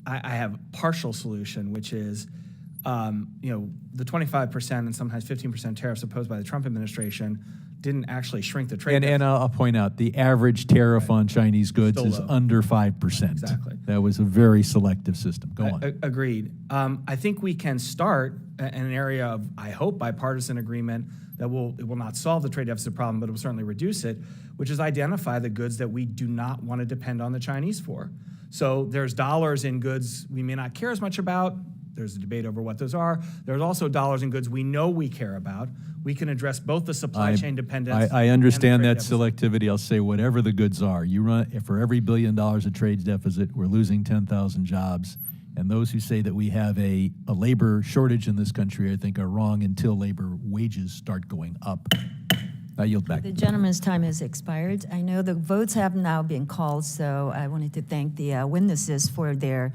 I have a partial solution, which is, the 25% and sometimes 15% tariffs imposed by the Trump administration didn't actually shrink the trade. And I'll point out, the average tariff on Chinese goods Still is low. under 5%. Exactly. That was a very selective system. Go on. Agreed. I think we can start in an area of, I hope, bipartisan agreement that it will not solve the trade deficit problem, but it will certainly reduce it, which is identify the goods that we do not want to depend on the Chinese for. So there's dollars in goods we may not care as much about. There's a debate over what those are. There's also dollars in goods we know we care about. We can address both the supply chain dependence. I understand and that the trade deficit. selectivity. I'll say whatever the goods are. You run for every $1 billion of trade deficit, we're losing 10,000 jobs. And those who say that we have a labor shortage in this country, I think, are wrong until labor wages start going up. I yield back. The gentleman's time has expired. I know the votes have now been called, so I wanted to thank the witnesses for their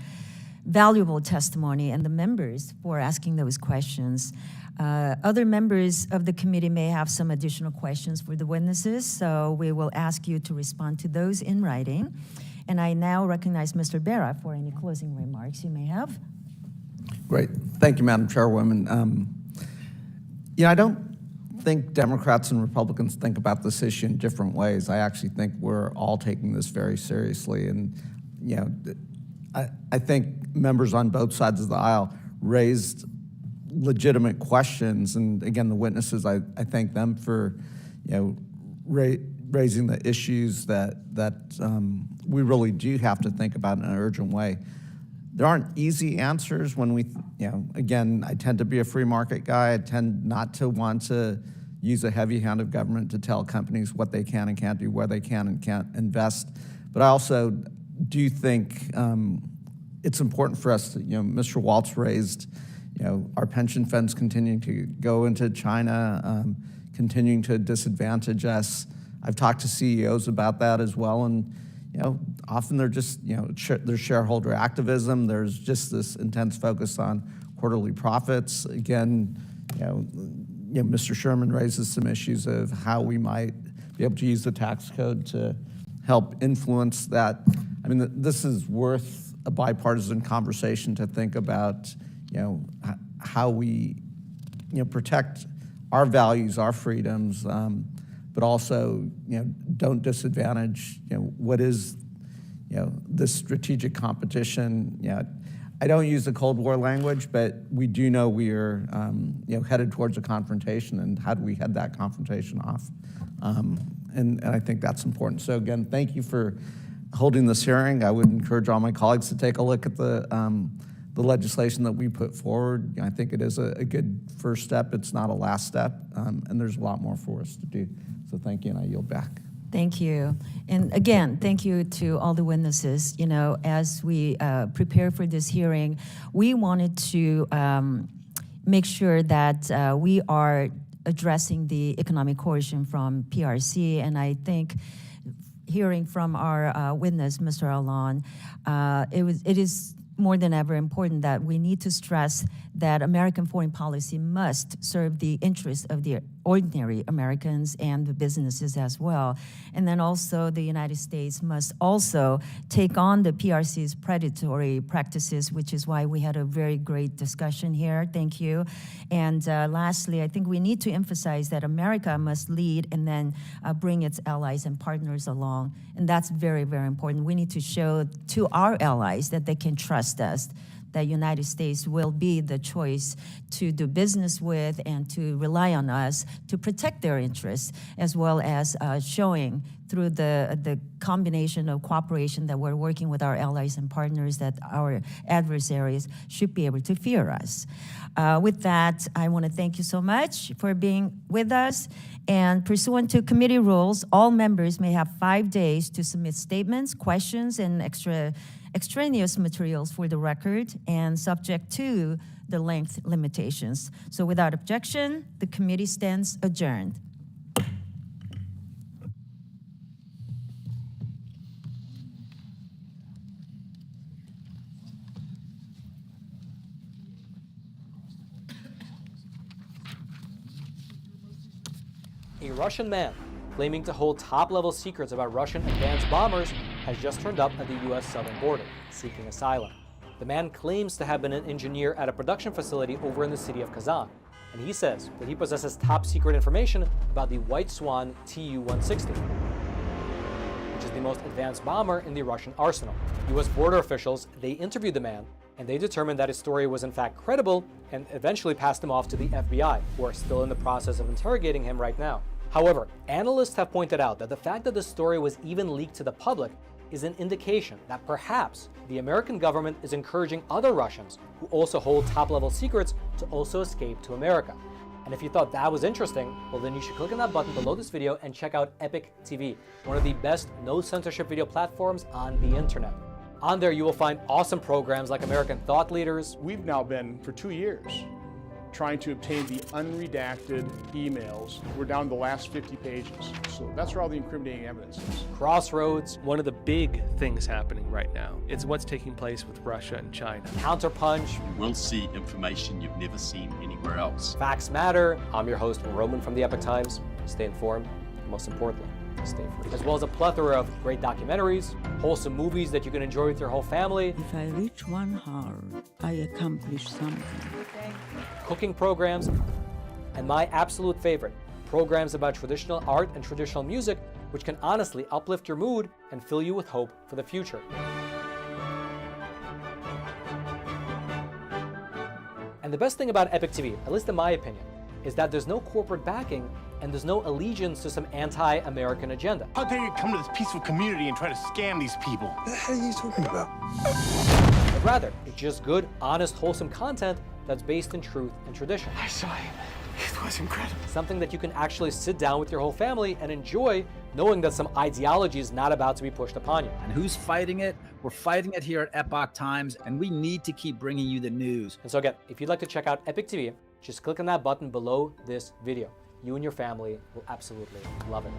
valuable testimony and the members for asking those questions. Other members of the committee may have some additional questions for the witnesses, so we will ask you to respond to those in writing. And I now recognize Mr. Berra for any closing remarks you may have. Great. Thank you, Madam Chairwoman. I don't think Democrats and Republicans think about this issue in different ways. I actually think we're all taking this very seriously. And, I think members on both sides of the aisle raised legitimate questions. And again, the witnesses, I thank them for, raising the issues that we really do have to think about in an urgent way. There aren't easy answers when we, again, I tend to be a free market guy. I tend not to want to use a heavy hand of government to tell companies what they can and can't do, where they can and can't invest. But I also do think it's important for us to, Mr. Waltz raised, our pension funds continuing to go into China, continuing to disadvantage us. I've talked to CEOs about that as well, and often they're just there's shareholder activism. There's just this intense focus on quarterly profits. Again, Mr. Sherman raises some issues of how we might be able to use the tax code to help influence that. I mean, this is worth a bipartisan conversation to think about, how we, protect our values, our freedoms, but also, don't disadvantage, what is, this strategic competition. I don't use the Cold War language, but we do know we are, headed towards a confrontation, and how do we head that confrontation off? And I think that's important. So again, thank you for holding this hearing. I would encourage all my colleagues to take a look at the legislation that we put forward. I think it is a good first step. It's not a last step, and there's a lot more for us to do. So thank you, and I yield back. Thank you. And again, thank you to all the witnesses. As we prepare for this hearing, we wanted to make sure that we are addressing the economic coercion from PRC, and I think hearing from our witness, Mr. Alon, it is more than ever important that we need to stress that American foreign policy must serve the interests of the ordinary Americans and the businesses as well. And then also the United States must also take on the PRC's predatory practices, which is why we had a very great discussion here. Thank you. And lastly, I think we need to emphasize that America must lead and then bring its allies and partners along. And that's very, very important. We need to show to our allies that they can trust us, that United States will be the choice to do business with and to rely on us to protect their interests, as well as showing through the combination of cooperation that we're working with our allies and partners that our adversaries should be able to fear us. With that, I want to thank you so much for being with us. And pursuant to committee rules, all members may have 5 days to submit statements, questions, and extraneous materials for the record, and subject to the length limitations. So without objection, the committee stands adjourned. A Russian man claiming to hold top-level secrets about Russian advanced bombers has just turned up at the U.S. southern border, seeking asylum. The man claims to have been an engineer at a production facility over in the city of Kazan, and he says that he possesses top-secret information about the White Swan Tu-160, which is the most advanced bomber in the Russian arsenal. U.S. border officials, they interviewed the man, and they determined that his story was in fact credible, and eventually passed him off to the FBI, who are still in the process of interrogating him right now. However, analysts have pointed out that the fact that the story was even leaked to the public is an indication that perhaps the American government is encouraging other Russians who also hold top-level secrets to also escape to America. And if you thought that was interesting, well then you should click on that button below this video and check out Epic TV, one of the best no-censorship video platforms on the internet. On there you will find awesome programs like American Thought Leaders. We've now been, for 2 years, trying to obtain the unredacted emails. We're down to the last 50 pages. So that's where all the incriminating evidence is. Crossroads. One of the big things happening right now is what's taking place with Russia and China. Counterpunch. You will see information you've never seen anywhere else. Facts Matter. I'm your host, Roman from the Epic Times. Stay informed, and most importantly, stay free. As well as a plethora of great documentaries, wholesome movies that you can enjoy with your whole family. If I reach 1 hour, I accomplish something. Cooking programs, and my absolute favorite, programs about traditional art and traditional music, which can honestly uplift your mood and fill you with hope for the future. And the best thing about Epic TV, at least in my opinion, is that there's no corporate backing and there's no allegiance to some anti-American agenda. How dare you come to this peaceful community and try to scam these people? What the hell are you talking about? But rather, it's just good, honest, wholesome content that's based in truth and tradition. I saw him. It was incredible. Something that you can actually sit down with your whole family and enjoy, knowing that some ideology is not about to be pushed upon you. And who's fighting it? We're fighting it here at Epoch Times, and we need to keep bringing you the news. And so again, if you'd like to check out Epic TV, just click on that button below this video. You and your family will absolutely love it.